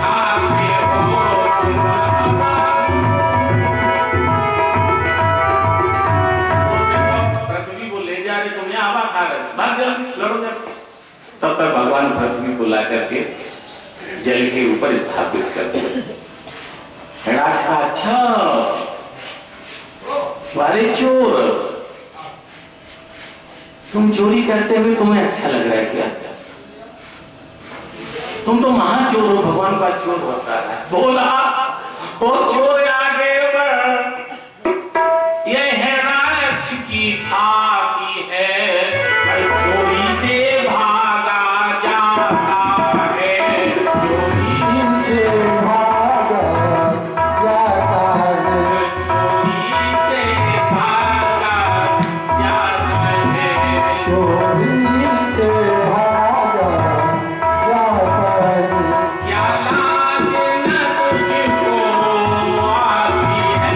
खाते हो, तुम हवा। पृथ्वी को ले जा रहे, तुम यहाँ हवा खा रहे, भाग जल्दी लड़ो जब। तब तक भगवान पृथ्वी को ला करके जल के ऊपर स्थापित कर दिया। हिरणाक्ष का अच्छा वाले चोर, तुम चोरी करते हुए तुम्हें अच्छा लग रहा है क्या? तुम तो महाचोर हो, भगवान का चोर होता है। बोला ओ चोर आगे बढ़, ये हिरणाक्ष की खाकी है, चोरी से भागा जाता है, चोरी से भागा जाता है, चोरी से भागा जाता है, चोरी से भागा जाता है। क्या लाज न तुझको आती है,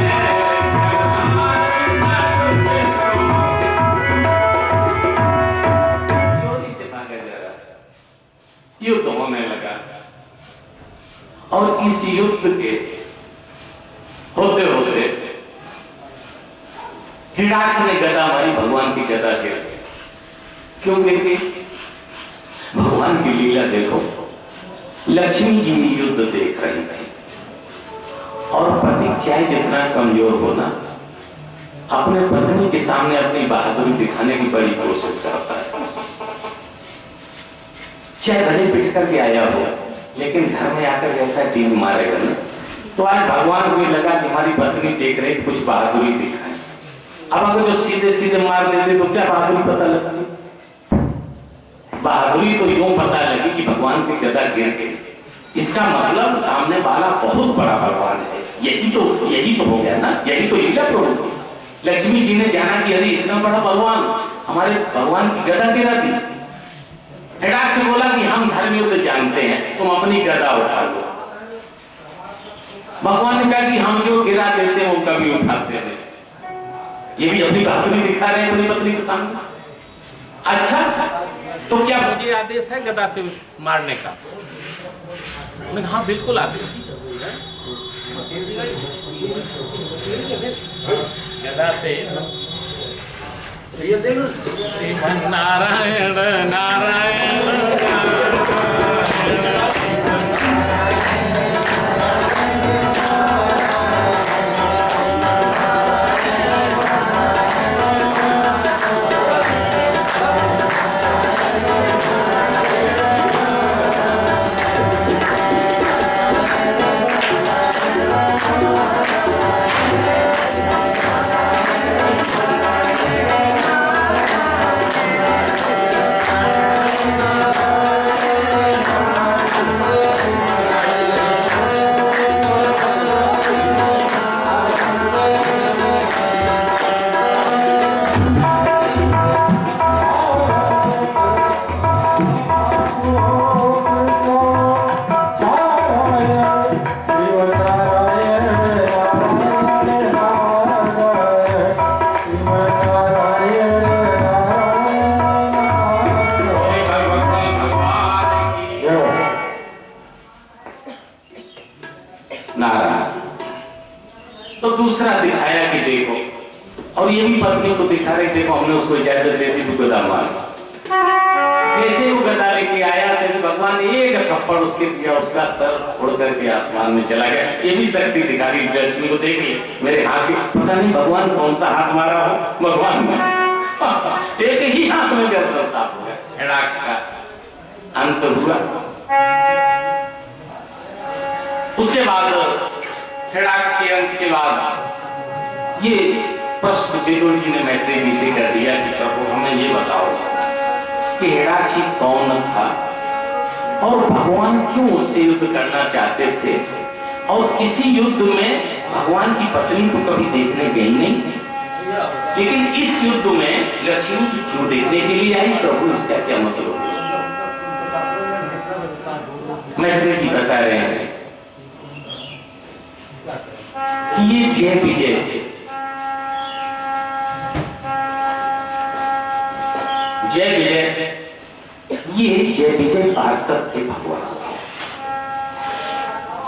क्या लाज न तुझको, चोरी से भागा जा रहा है। युद्ध होने लगा और इस युद्ध के होते होते हिरणाक्ष ने गदा मारी, भगवान की गदा गिर गई। क्यों गिर गई? भगवान की लीला देखो। लक्ष्मी जी युद्ध देख रही थी और पति चाहे जितना कमजोर हो ना, अपने पत्नी के सामने अपनी बहादुरी दिखाने की बड़ी कोशिश करता है। चाहे भले पिट करके आया हो, लेकिन घर में आकर ऐसा टीम मारेगा ना, तो आज भगवान को लगा कि हमारी पत्नी देख रही, कुछ बहादुरी दिखाए। अब अगर जो सीधे सीधे मार देते तो क्या बहादुरी पता लगती? बहादुरी तो यूं पता लगी कि भगवान की गदा गिर गई। इसका मतलब सामने वाला बहुत बड़ा भगवान है। यही तो हो गया ना, यही तो लीला प्रभु की। लक्ष्मी जी ने जाना कि अरे इतना बड़ा भगवान, हमारे भगवान की गदा गिरा दी। हिरणाक्ष बोला कि हम धर्म युद्ध जानते हैं, तुम अपनी गदा उठा लो। भगवान ने कहा कि हम जो गिरा देते हैं वो कभी उठाते हैं। ये भी अपनी बहादुरी दिखा रहे हैं अपनी पत्नी के सामने। अच्छा, तो क्या मुझे आदेश है गदा से मारने का? मैं हाँ बिल्कुल आदेश। गदा से नारायण नारायण तो दूसरा दिखाया कि देखो, और ये भी पत्नी को दिखा रहे, देखो हमने उसको इजाजत दे दी तो गदा मार। जैसे वो गदा लेके आया तो भगवान ने एक थप्पड़ उसके दिया, उसका सर उड़ करके आसमान में चला गया। ये भी शक्ति दिखा दी लक्ष्मी को। देख लिया मेरे हाथ की, पता नहीं भगवान कौन सा हाथ मारा हो, भगवान ने एक ही हाथ में गर्दन साफ हो गया। हिरणाक्ष का अंत हुआ। उसके बाद हिरणाक्ष के अंत के बाद ये प्रश्न विदुर जी ने मैत्रेय जी से कर दिया कि प्रभु हमें ये बताओ कि हिरणाक्ष कौन था और भगवान क्यों उससे युद्ध करना चाहते थे, और किसी युद्ध में भगवान की पत्नी तो कभी देखने गई नहीं, लेकिन इस युद्ध में लक्ष्मी जी क्यों देखने के लिए आई? प्रभु इसका क्या मतलब? मैत्रेय जी बता रहे हैं कि ये जय विजय थे। जय विजय, ये जय विजय पार्षद थे भगवान।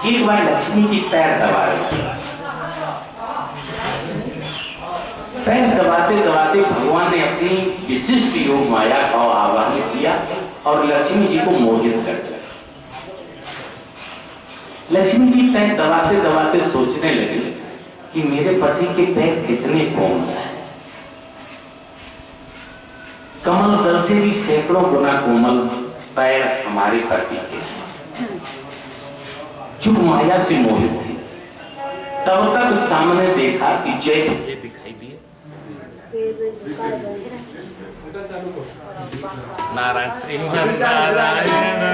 एक बार लक्ष्मी जी पैर दबा रहे, पैर दबाते दबाते भगवान ने अपनी विशिष्ट योग माया का आवाहन किया और लक्ष्मी जी को मोहित कर दिया। लक्ष्मी जी पैर दबाते दबाते सोचने लगे कि मेरे पति के पैर कितने कोमल हैं, कमल दल से भी सैकड़ों गुना कोमल पैर हमारे पति के हैं। जो माया से मोहित थी, तब तक सामने देखा कि जय विजय दिखाई दिए। नारायण श्रीमन नारायण।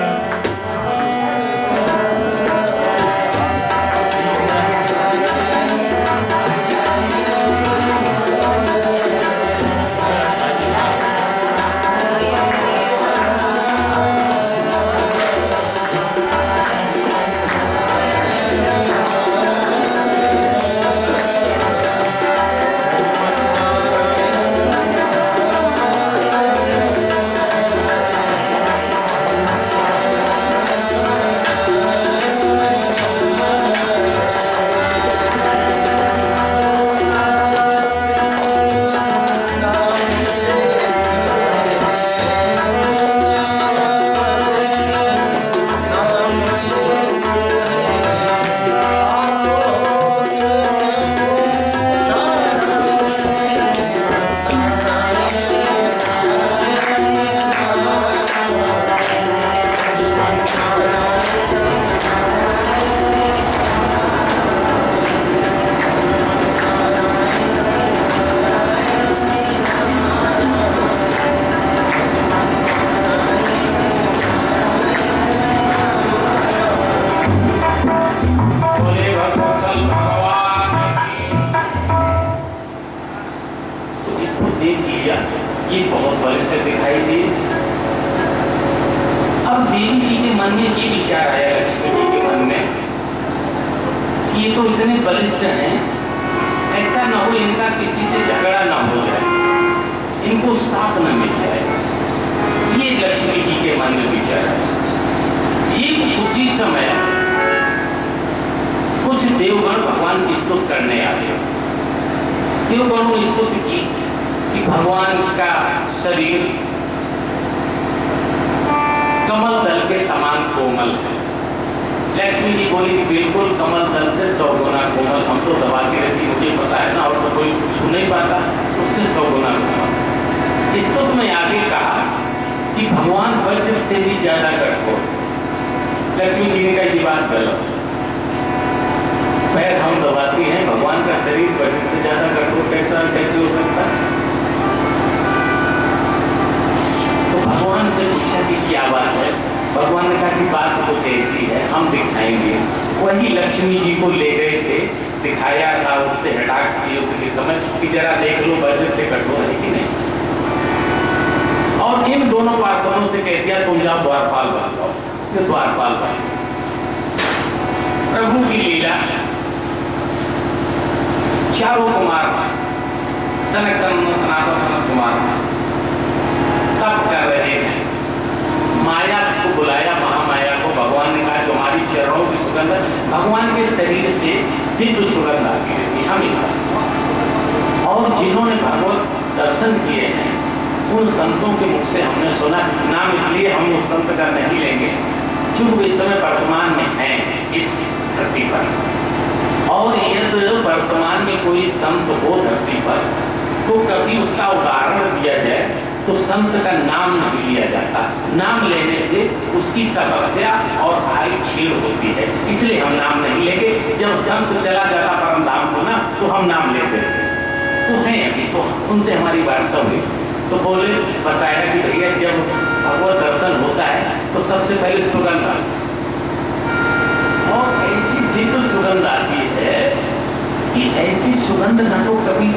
ये बहुत बलिष्ठ दिखाई दी। अब देवी जी के मन में ये विचार आया, लक्ष्मी जी के मन में, ये तो इतने बलिष्ठ हैं, ऐसा ना हो इनका किसी से झगड़ा ना हो जाए, इनको साथ न मिल जाए। ये लक्ष्मी जी के मन में विचार आया। ये उसी समय कुछ देवगण भगवान की स्तुति करने आ गए। देवगणों ने स्तुति की कि भगवान का शरीर कमल दल के समान कोमल है। लक्ष्मी जी बोली कि बिल्कुल कमल दल से 100 गुना कोमल। हम तो दबाती रहती, मुझे पता है ना, और तो कोई छू नहीं पाता, उससे 100 गुना कोमल। इस तो मैं आगे कहा कि भगवान वज्र से भी ज्यादा कठोर। लक्ष्मी जी ने कहा ये बात गलत, पैर हम दबाती हैं, भगवान का शरीर वज्र से ज्यादा कठोर कैसे हो सकता है? भगवान से पूछा कि क्या बात है? भगवान ने कहा कि बात कुछ ऐसी है, हम दिखाएंगे। वही लक्ष्मी जी को ले गए थे, दिखाया था उससे हटाक्ष की युद्ध के समय कि जरा देख लो वज्र से कठोर है कि नहीं। और इन दोनों पार्षदों से कह दिया तुम जाओ द्वारपाल बन जाओ। ये द्वारपाल बन। प्रभु की लीला, चारों कुमार सनक सनातन सनत कुमार तप कर रहे हैं। माया को बुलाया, महामाया को। भगवान ने कहा तुम्हारी चरणों की सुगंध, भगवान के शरीर से दिव्य सुगंध आती रहती हमेशा। और जिन्होंने भगवत दर्शन किए हैं उन संतों के मुख से हमने सुना, नाम इसलिए हम उस संत का नहीं लेंगे जो इस समय वर्तमान में है इस धरती पर। और यदि वर्तमान में कोई संत हो धरती पर तो कभी उसका उदाहरण दिया जाए तो संत का नाम नहीं लिया जाता। नाम लेने से उसकी तपस्या और आयु छीण होती है, इसलिए हम नाम नहीं लेंगे। जब संत चला जाता परम धाम को ना, तो हम नाम लेते तो हैं। अभी तो उनसे हमारी वार्ता हुई तो बोले, बताया कि भैया जब भगवत दर्शन होता है तो सबसे पहले सुगंध आती है, और ऐसी दिव्य सुगंध आती है कि ऐसी सुगंध ना तो कभी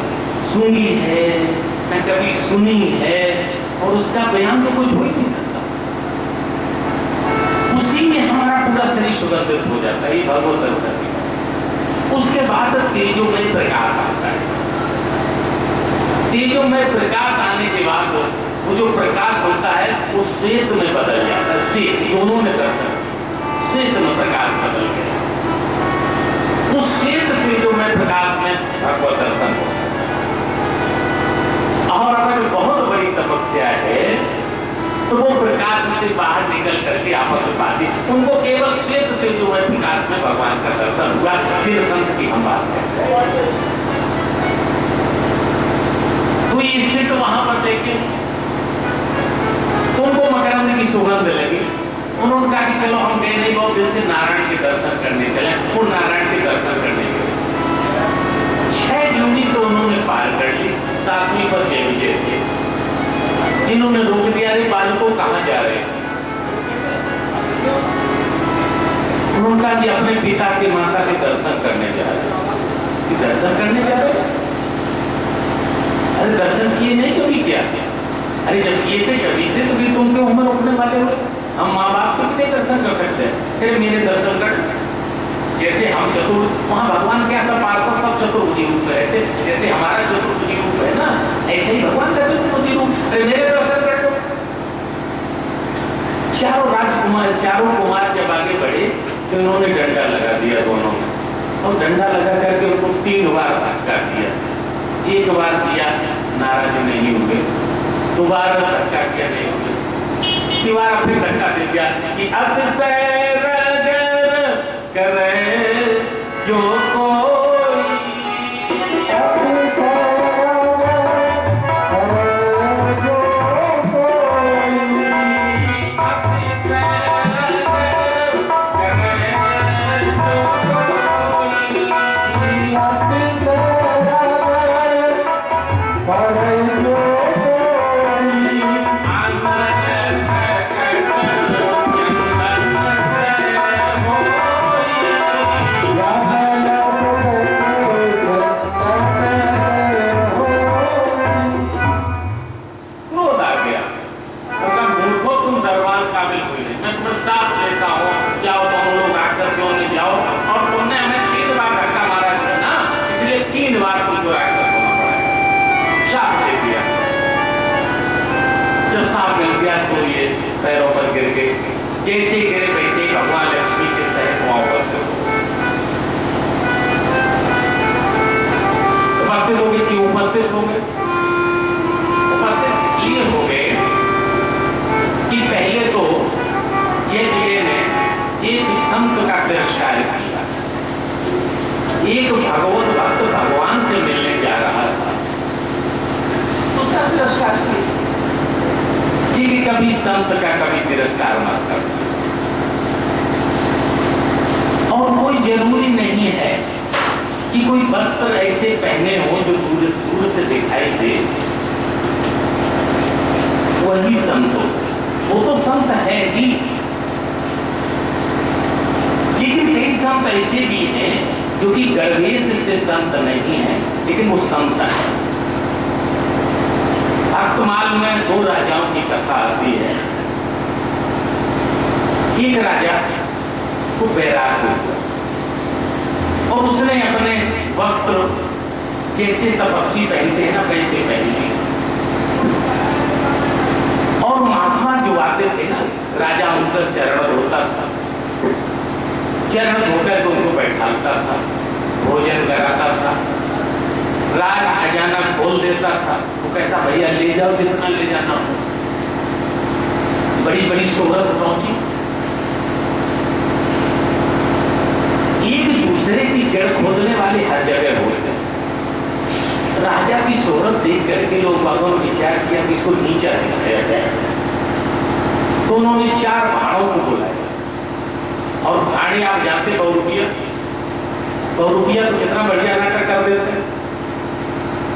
सुनी है न कभी सुनी है, और उसका बयान तो कुछ हो ही नहीं सकता। उसी में हमारा पूरा शरीर सुगंधित हो जाता है, ये भगवत दर्शन। उसके बाद तेजोमय प्रकाश आता है। तेजोमय प्रकाश आने के बाद वो जो प्रकाश होता है वो श्वेत में बदल जाता है। श्वेत जो उन्होंने दर्शन, श्वेत में प्रकाश बदल गया। उस श्वेत तेजोमय प्रकाश में भगवत दर्शन होता है। और अगर बहुत बड़ी तपस्या है तो वो प्रकाश से बाहर निकल करके आपस में बातचीत, उनको केवल श्वेत तेजोमय प्रकाश में भगवान का दर्शन हुआ। जिन संत की हम बात करते हैं तो ये स्थिति वहां पर देखिए, तुमको मकरंद की सुगंध लगी, उन्होंने कहा कि चलो हम गए नहीं बहुत दिन से, नारायण के दर्शन करने चले। वो नारायण के दर्शन करने गए, 6 ड्यूटी तो उन्होंने पार कर ली, 7वीं पर जय विजय थे। इन्होंने रोक दिया, रे बालकों कहाँ जा रहे हैं? उन्होंने कहा कि अपने पिता के माता के दर्शन करने जा रहे हैं। कि दर्शन करने जा रहे हैं? अरे दर्शन किए नहीं कभी क्या? अरे जब किए थे कभी थे, तो तुम क्यों उम्र रोकने वाले हो? हम माँ बाप को नहीं दर्शन कर सकते? फिर मेरे दर्शन कर, जैसे हम चतुर, वहाँ भगवान क्या सब पार्षद सब चतुर्भुजी रूप में रहते, जैसे हमारा चतुर्भुजी रूप है ना, ऐसे ही भगवान का चतुर्भुजी रूप। अरे मेरे दर्शन कर दो। चारों राजकुमार, चारों कुमार जब आगे बढ़े तो उन्होंने डंडा लगा दिया दोनों में, और डंडा लगा करके उनको 3 बार धक्का दिया। 1 बार दिया, नाराज नहीं हुए, दोबारा धक्का किया, नहीं हुए, दोबारा फिर धक्का दे दिया कि अतिशय रगर करे जो कोई, पैरों पर गिर गए। जैसे गिरे वैसे ही भगवान लक्ष्मी के सहित वहां उपस्थित हो गए। क्यों उपस्थित हो गए? उपस्थित इसलिए हो गए कि पहले तो जय विजय ने एक संत का तिरस्कार किया। एक भगवत भक्त भगवान से मिलने जा रहा था, उसका तिरस्कार किया कि कभी संत का कभी तिरस्कार मत कर। और कोई जरूरी नहीं है कि कोई वस्त्र ऐसे पहने हो जो दूर से दिखाई दे, वही संत हो। वो तो संत है ही, लेकिन कई संत ऐसे भी हैं जो कि गर्वेश से संत नहीं है, लेकिन वो संत है। भक्तमाल में 2 राजाओं की कथा आती है। एक राजा को बैराग हुआ और उसने अपने वस्त्र जैसे तपस्वी पहनते हैं ना वैसे पहने, और महात्मा जो आते थे ना, राजा उनका चरण धोता था, चरण धोकर तो उनको बैठाता था, भोजन कराता था, राज खजाना खोल देता था। वो कहता भैया ले जाओ जितना ले जाना हो। बड़ी बड़ी शोहरत पहुंची। एक दूसरे की जड़ खोदने वाले हर जगह हो गए। राजा की शोहरत देख करके लोग बागों ने विचार किया कि इसको नीचा दिखाया जाए, तो उन्होंने 4 भाड़ों को बुलाया। और भाड़े आप जानते, बहुरूपिया तो कितना बढ़िया नाटक कर देते हैं।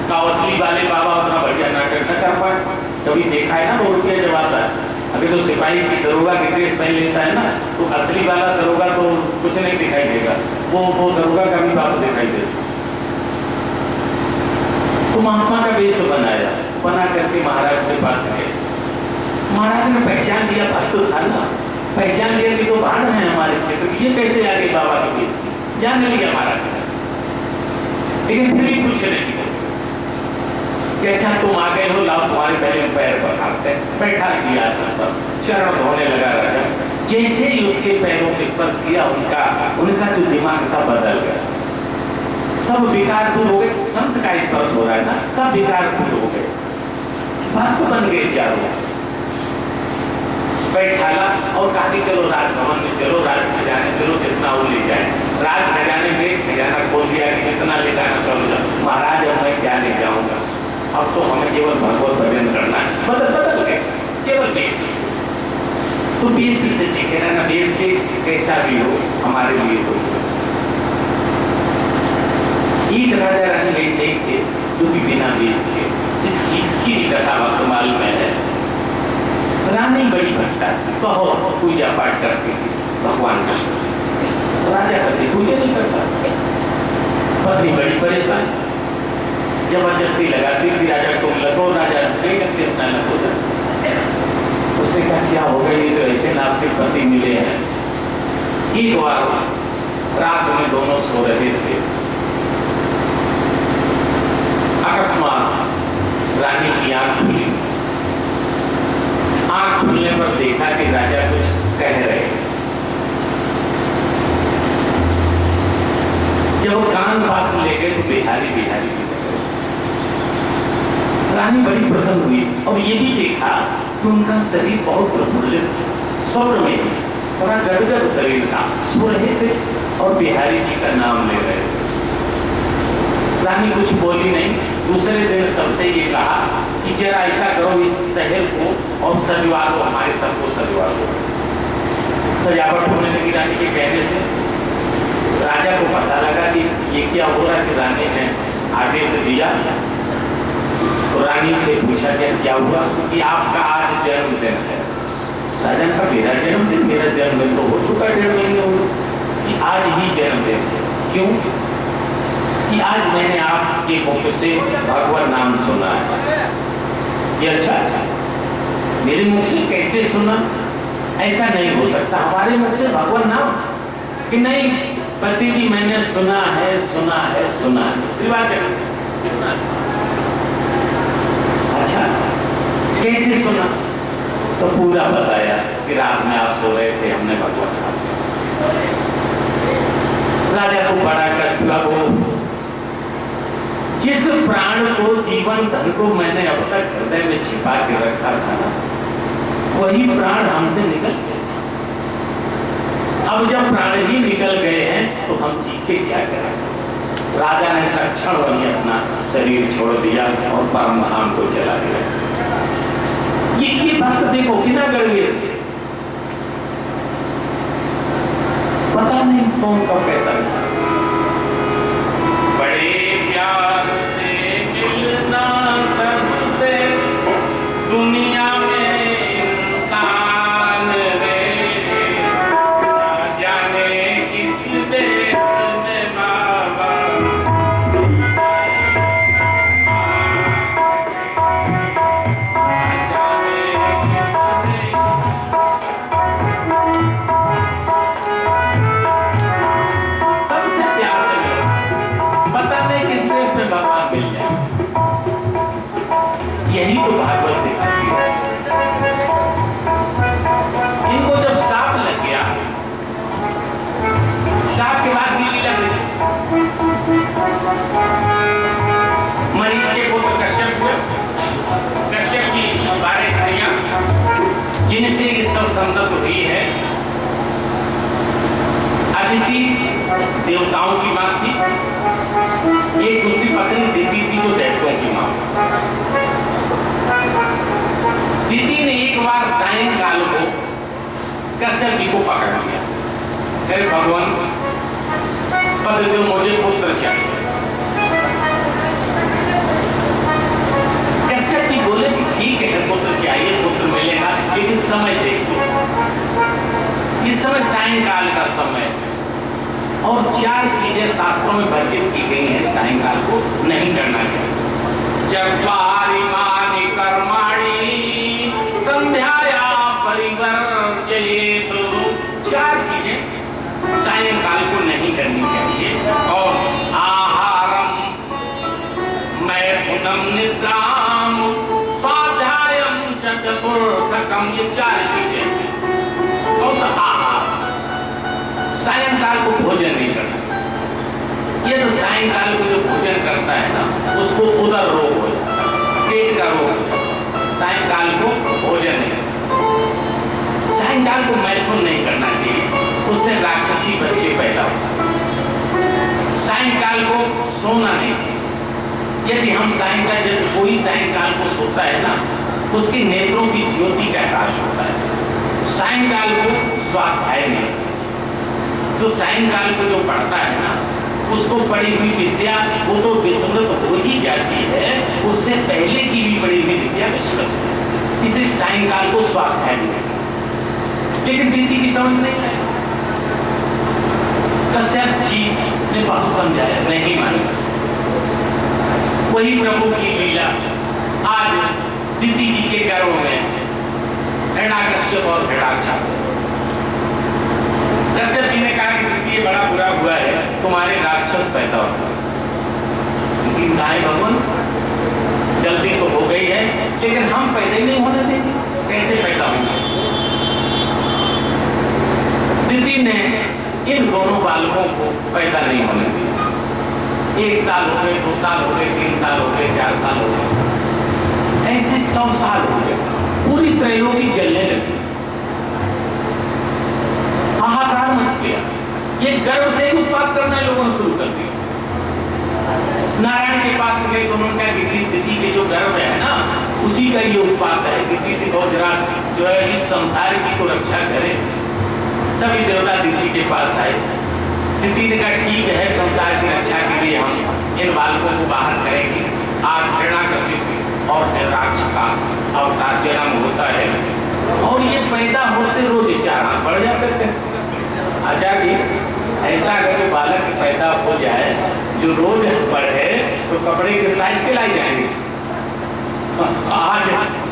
असली वाले बाबा उतना बढ़िया नाटक न कर पाए। कभी देखा है ना, बहुरूपिया जब आता है, अभी तो सिपाही की दरोगा की ड्रेस पहन लेता है ना, तो असली वाला दरोगा तो कुछ नहीं दिखाई देगा, वो दरोगा का भी बाप दिखाई देता। तो महात्मा का वेश बना करके महाराज के पास गए। महाराज ने पहचान लिया, भक्त था ना, पहचान लिया कि तो बाढ़ है हमारे क्षेत्र की, ये कैसे आ गए बाबा के वेश, जान लिया महाराज ने। लेकिन फिर भी कुछ नहीं बोले कि अच्छा तुम आ गए हो, लाओ तुम्हारे पहले पैर बढ़ाते, बैठा दिया आसन पर, चरण धोने लगा राजा। जैसे ही उसके पैरों को स्पर्श किया, उनका जो दिमाग था बदल गया, सब विकार दूर हो गए। संत का स्पर्श हो रहा है ना, सब विकार दूर हो गए, भक्त बन गए चारों। बैठाला और कहा कि चलो राजभवन में चलो, राज खजाने चलो, जितना वो ले जाए। राज खजाने में खजाना खोल दिया कि जितना ले जाना चलो जाओ। महाराज अब मैं क्या ले जाऊंगा, अब तो हमें केवल भगवत भजन करना है। बदल गए केवल बेसिस। तो बेस से देखे ना, बेस से कैसा भी हो हमारे लिए तो एक राजा रानी ऐसे ही थे जो कि बिना बेस के, इसकी भी कथा वर्तमान में है। रानी बड़ी भट्टा थी, बहुत पूजा पाठ करती थी भगवान कृष्ण, राजा कभी पूजा नहीं करता। पत्नी बड़ी परेशान, जबरदस्ती लगाती थी राजा को लगो, राजा नहीं करते अपना लगो। उसने कहा क्या हो गया, ये तो ऐसे नास्तिक पति मिले हैं। एक बार रात में दोनों सो रहे थे, अकस्मात रानी की आंख खुली। आंख खुलने पर देखा कि राजा कुछ कह रहे। जब वो कान पास ले गए तो बिहारी बिहारी की रानी बड़ी प्रसन्न हुई और ये भी देखा कि उनका शरीर बहुत प्रफुल्लित, स्वप्न में बड़ा गदगद शरीर था, सो रहे थे और बिहारी जी का नाम ले रहे थे। रानी कुछ बोली नहीं। दूसरे दिन सबसे ये कहा कि जरा ऐसा करो, इस शहर को और सजवा दो, हमारे सबको सजवा दो। सजावट होने लगी रानी के कहने से। राजा को पता लगा कि ये क्या हो रहा है, कि रानी ने आदेश दिया। तो रानी से पूछा क्या हुआ, कि आपका आज जन्मदिन है। राजा का मेरा जन्मदिन? मेरा जन्मदिन तो हो चुका 1.5 महीने हो, कि आज ही जन्मदिन है। क्यों? कि आज मैंने आपके मुख से भगवान नाम सुना है। ये अच्छा, मेरे मुख से कैसे सुना? ऐसा नहीं हो सकता, हमारे मुख से भगवान नाम? कि नहीं पति जी, मैंने सुना है सुना है सुना है। अच्छा, कैसे सुना? तो पूरा बताया कि रात में आप सो रहे थे, हमने भगवान नाम। राजा को बड़ा कष्ट हुआ। वो जिस प्राण को, जीवन धन को मैंने अब तक हृदय में छिपा के रखा था ना, वही प्राण हमसे निकल गए। अब जब प्राण ही निकल गए हैं तो हम जी के क्या करें? राजा ने तत्क्षण वही अपना शरीर छोड़ दिया और परम धाम को चला गया। ये भक्त देखो बिना गड़बे से, पता नहीं कौन कब कैसा है। बड़े प्यार से मिलना सबसे दुनिया में इंसान रे, ना जाने किस देश में बाबा यही तो भागवत सिखाती है। इनको जब शाप लग गया, शाप के बाद दिल्ली लग गई। मरीच के पुत्र कश्यप हुए। कश्यप की 12 स्त्रियां, जिनसे ये सब संतत हुई है। अदिति देवताओं की मां थी, एक दूसरी पत्नी दिति थी जो दैत्यों की मां। दिति ने एक बार सायंकाल को कश्यप जी को पकड़ लिया। अरे भगवान, पतिदेव मुझे पुत्र चाहिए। कश्यप जी बोले कि ठीक है, पुत्र चाहिए, पुत्र मिलेगा, लेकिन समय देखो। इस समय सायंकाल का समय, और 4 चीजें शास्त्रों में वर्णित की गई हैं सायंकाल को नहीं करना चाहिए। चत्वारिमानि कर्माणि संध्याया परिवर्जयेत। 4 चीजें सायंकाल को नहीं करनी चाहिए। और आहारम मैथुनम निद्राम स्वाध्यायम च चतुर्थकम, ये 4 चीजें। कौन सा? आहार, सायंकाल को भोजन नहीं करना। ये तो सायंकाल को जो भोजन करता है ना, उसको उदर रोग हो जाता है, पेट का रोग हो जाता है। सायंकाल को भोजन नहीं, सायंकाल को मैथुन नहीं करना चाहिए, उससे राक्षसी बच्चे पैदा होते हैं। सायंकाल को सोना नहीं चाहिए। यदि हम सायंकाल, जब कोई सायंकाल को सोता है ना, उसके नेत्रों की ज्योति का ह्रास होता है। सायंकाल को स्वाध्याय नहीं। तो सायंकाल को जो पढ़ता है ना, उसको पढ़ी हुई विद्या वो तो विस्मृत हो ही जाती है, उससे पहले की भी पढ़ी हुई विद्या विस्मृत है। इसलिए सायंकाल को स्वाध्याय नहीं। लेकिन दीदी की समझ नहीं आई। कश्यप जी ने बहुत समझाया, नहीं मानी। वही प्रभु की लीला आज दीदी जी के घरों में हिरण्यकश्यप और हिरण्याक्षा। कश्यप जी ने कहा कि दीदी ये बड़ा बुरा हुआ है, तुम्हारे राक्षस पैदा होगा। लेकिन कहा भगवान गलती तो हो गई है, लेकिन हम पैदा ही नहीं होने देंगे, कैसे पैदा होंगे। दीदी ने इन दोनों बालकों को पैदा नहीं होने दिया। 1 साल हो गए, 2 साल हो गए, 3 साल हो गए, 4 साल हो गए, ऐसे 100 साल हो गए। पूरी त्रैलोकी जलने लगी, हाहाकार मच गया। ये गर्भ से ही उत्पाद करना लोगों ने शुरू कर दिया। नारायण के पास गए तो उन्होंने कहा कि दीदी के जो गर्भ है ना, उसी का ये उत्पाद है। दीदी से बहुत जरा जो है इस संसार की को रक्षा करे। सभी देवता दीदी के पास आए। दीदी ने कहा ठीक है, संसार की रक्षा के लिए हम इन बालकों को बाहर करेंगे। आज हिरण्यकशिप और हिरण्याक्ष का अवतार जन्म होता है और ये पैदा होते रोज 4 हाथ बढ़ जाते थे। आचार्य ऐसा अगर बालक पैदा हो जाए जो रोज बढ़े तो कपड़े के साइज के लाई जाएंगे। आज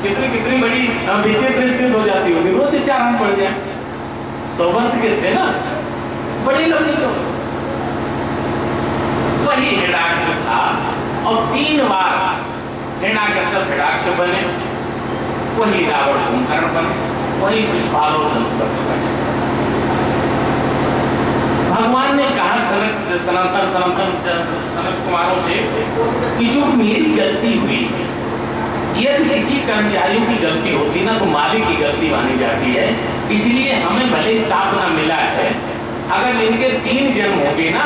कितनी कितनी बड़ी विचित्र स्थिति हो जाती होगी, रोज 4 हाथ बढ़ जाए। 100 वर्ष के थे ना, बड़ी लंबी तो वही हिरण्याक्ष था और 3 बार हिरण्यकश्यप हिरण्याक्ष बने, वही रावण कुंभकर्ण बने, वही शिशुपाल और धनुर्धर बने। भगवान ने कहा सनत कुमारों से कि जो मेरी गलती हुई, यदि किसी कर्मचारियों की गलती होती ना तो मालिक की गलती मानी जाती है। इसलिए हमें भले साथ ना मिला है, अगर इनके 3 जन्म होंगे ना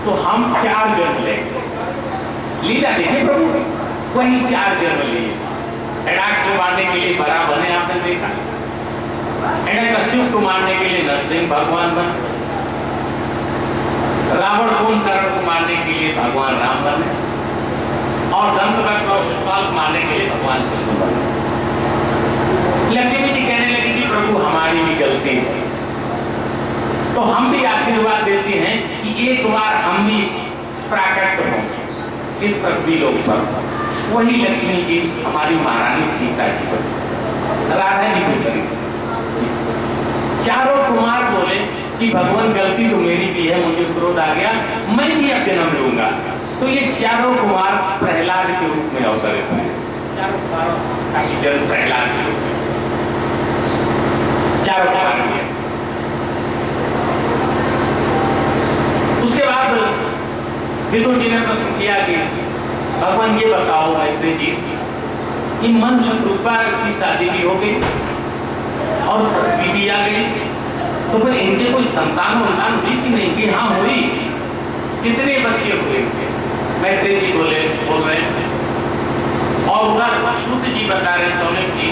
तो हम 4 जन्म लेंगे। लीला देखे प्रभु, वही 4 जन्म लिए। हिरण्याक्ष को मारने के लिए बरा बने, आपने देखा। हिरण्यकश्यप को मारने के लिए नरसिंह भगवान बने। रावण कुंभकर्ण को मारने के लिए भगवान राम बने और दंतवक्र और शिशुपाल को मारने के लिए भगवान कृष्ण बने। लक्ष्मी जी कहने लगी कि प्रभु हमारी भी गलती है, तो हम भी आशीर्वाद देते हैं कि एक बार हम भी प्राकट हों इस पृथ्वी लोक पर। वही लक्ष्मी जी हमारी महारानी सीता जी बनी, राधा जी गुजरी। चारों कुमार बोले कि भगवान गलती तो मेरी भी है, मुझे क्रोध आ गया, मैं भी अब जन्म लूंगा। तो ये चारों कुमार प्रहलाद के रूप में अवतरित हुए। चारों कुमारों का जन्म प्रहलाद के रूप में, चारों कुमार हुए। उसके बाद विदुर जी ने प्रश्न किया कि भगवान ये बताओ मैत्री जी, कि मनुष्य कृपा की शादी भी हो गई और पृथ्वी भी आ गई, तो फिर इनके कोई संतान हुई कि नहीं? कि हाँ हुई। कितने बच्चे हुए? मैत्री जी बोल रहे हैं। और उधर श्रुत जी बता रहे, सौनक जी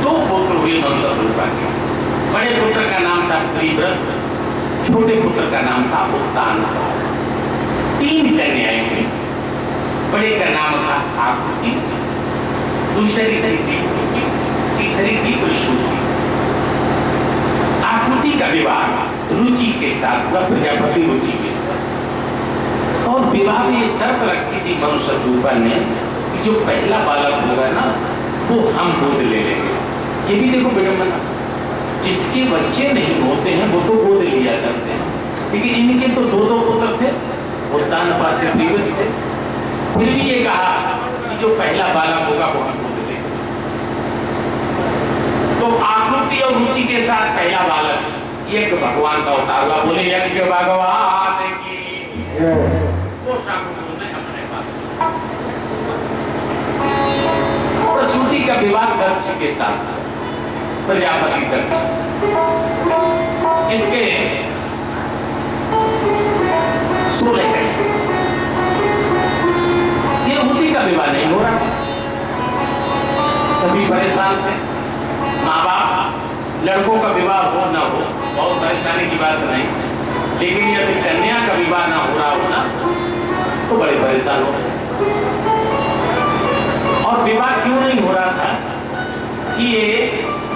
2 पुत्र हुए मनुष्य कृपा के। बड़े पुत्र का नाम था प्रिव्रत, छोटे पुत्र का नाम था उत्तान। 3 कन्याएं हुई। बड़े का नाम था आकृति, दूसरी थी दीप्ति, तीसरी थी प्रसूति। आकृति का विवाह रुचि के साथ हुआ, प्रजापति रुचि के साथ। और विवाह में शर्त रखी थी मनुष्य रूपा ने कि जो पहला बालक होगा ना वो हम गोद ले लेंगे। ये भी देखो विडंबना, जिसके बच्चे नहीं होते हैं वो तो गोद लिया करते हैं, लेकिन इनके तो 2 पुत्र थे, उत्तान पात्र प्रिव्रत थे। फिर भी ये कहा कि जो पहला बालक होगा वो हम गोद लेंगे। तो आकृति और रुचि के साथ पहला बालक एक भगवान का अवतार हुआ। बोले यज्ञ भगवान की वो शाकुंतल ने अपने पास। प्रसूति का विवाह दक्ष के साथ, प्रजापति दक्ष। इसके 16 कन्या। देवहूति का विवाह नहीं हो रहा, सभी परेशान थे। माँ बाप लड़कों का विवाह हो ना हो बहुत परेशानी की बात नहीं, लेकिन यदि कन्या का विवाह ना हो रहा हो ना तो बड़े परेशान हो। और विवाह क्यों नहीं हो रहा था कि ये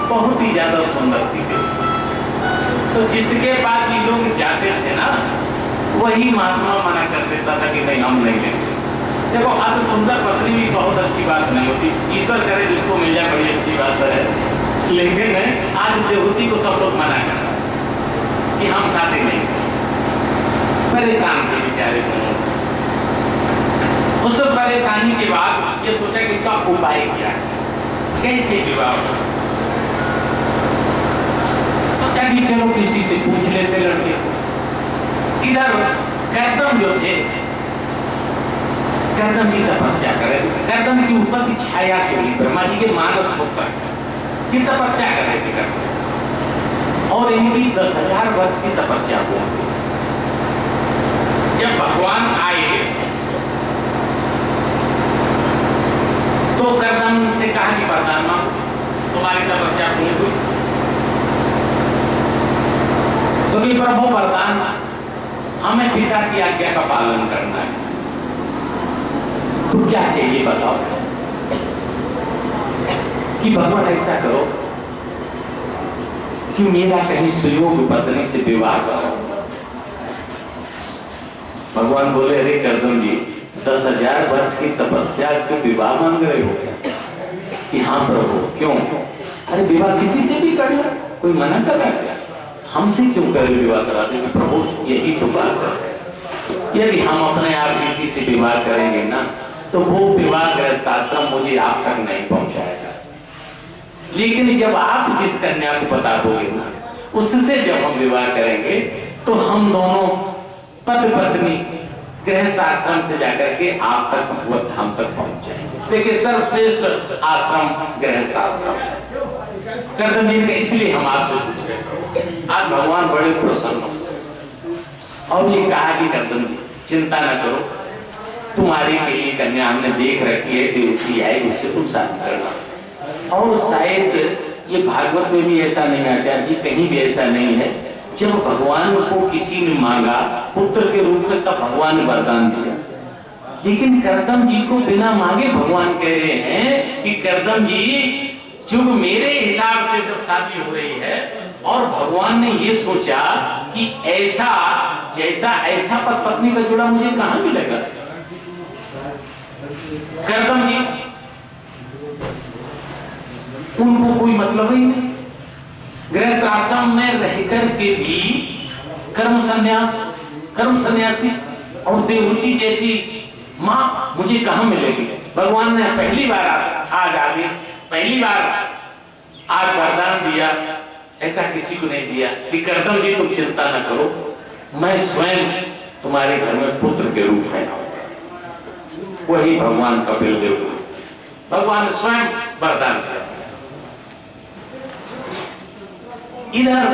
बहुत ही ज्यादा सुंदर थी, तो जिसके पास ये लोग जाते थे ना वही महात्मा मना कर देता था कि नहीं हम नहीं लेंगे। देखो अति सुंदर पत्नी भी बहुत अच्छी बात नहीं होती, ईश्वर करे जिसको मिल जाए बड़ी अच्छी बात है, लेकिन आज देवहूति को सब लोग मना कर रहे कि हम शादी नहीं। परेशान थे बेचारे दोनों। उस परेशानी के बाद ये सोचा कि इसका उपाय क्या है, कैसे विवाह हो। सोचा कि चलो किसी से पूछ लेते लड़के को। इधर कर्दम जो थे, कर्दम की तपस्या करे, कर्दम की ऊपर की छाया से हुई ब्रह्मा जी के मानस पुत्र की तपस्या कर रहे थे कर्दम, और इनकी 10,000 वर्ष की तपस्या हुई। जब भगवान आए तो कर्दम से कहा कि वरदान मांगो, तुम्हारी तपस्या पूरी हुई। तो कि प्रभु वरदान हमें पिता की आज्ञा का पालन करना है, तो क्या चाहिए बताओ। कि भगवान ऐसा करो कि मेरा कहीं सुयोग पत्नी से विवाह करो। भगवान बोले अरे कर्दम जी 10,000 वर्ष की तपस्या के विवाह मांग रहे हो क्या? कि हाँ प्रभु क्यों? अरे विवाह किसी से भी कर लो, कोई मना कर रहा है? हमसे क्यों करे विवाह कराते? प्रभु यही तो बात है, यदि हम अपने आप किसी से विवाह करेंगे ना तो वो विवाह गृहस्थाश्रम मुझे आप तक नहीं पहुंचाएगा, लेकिन जब आप जिस कन्या को बता दोगे ना उससे जब हम विवाह करेंगे तो हम दोनों पति पत्नी गृहस्थाश्रम से जाकर के आप तक भगवत धाम तक पहुंच जाएंगे। देखिए सर्वश्रेष्ठ आश्रम गृहस्थाश्रम कर्दम जी ने, इसलिए हम आपसे पूछ रहे। आज भगवान बड़े प्रसन्न हो और ये कहा कि कर्दम जी चिंता न करो, तुम्हारे के लिए कन्या हमने देख रखी है, देवती आई, उससे तुम शादी करना। और शायद ये भागवत में भी ऐसा नहीं, आचार्य जी कहीं भी ऐसा नहीं है, जब भगवान को किसी ने मांगा पुत्र के रूप में तब भगवान ने वरदान दिया, लेकिन कर्दम जी को बिना मांगे भगवान कह रहे हैं कि कर्दम जी चूंकि मेरे हिसाब से जब शादी हो रही है और भगवान ने ये सोचा कि ऐसा जैसा ऐसा पत्नी का जोड़ा मुझे कहां मिलेगा। कर्दम जी उनको कोई मतलब ही नहीं, गृहस्थ आश्रम में रहकर के भी कर्म सन्यासी और देवहूति जैसी मां मुझे कहां मिलेगी। भगवान ने पहली बार आज वरदान दिया, ऐसा किसी को नहीं दिया कि कर्दम जी तुम चिंता न करो, मैं स्वयं तुम्हारे घर में पुत्र के रूप में आऊंगा। वही भगवान कपिल देव, भगवान ने स्वयं वरदान किया। इधर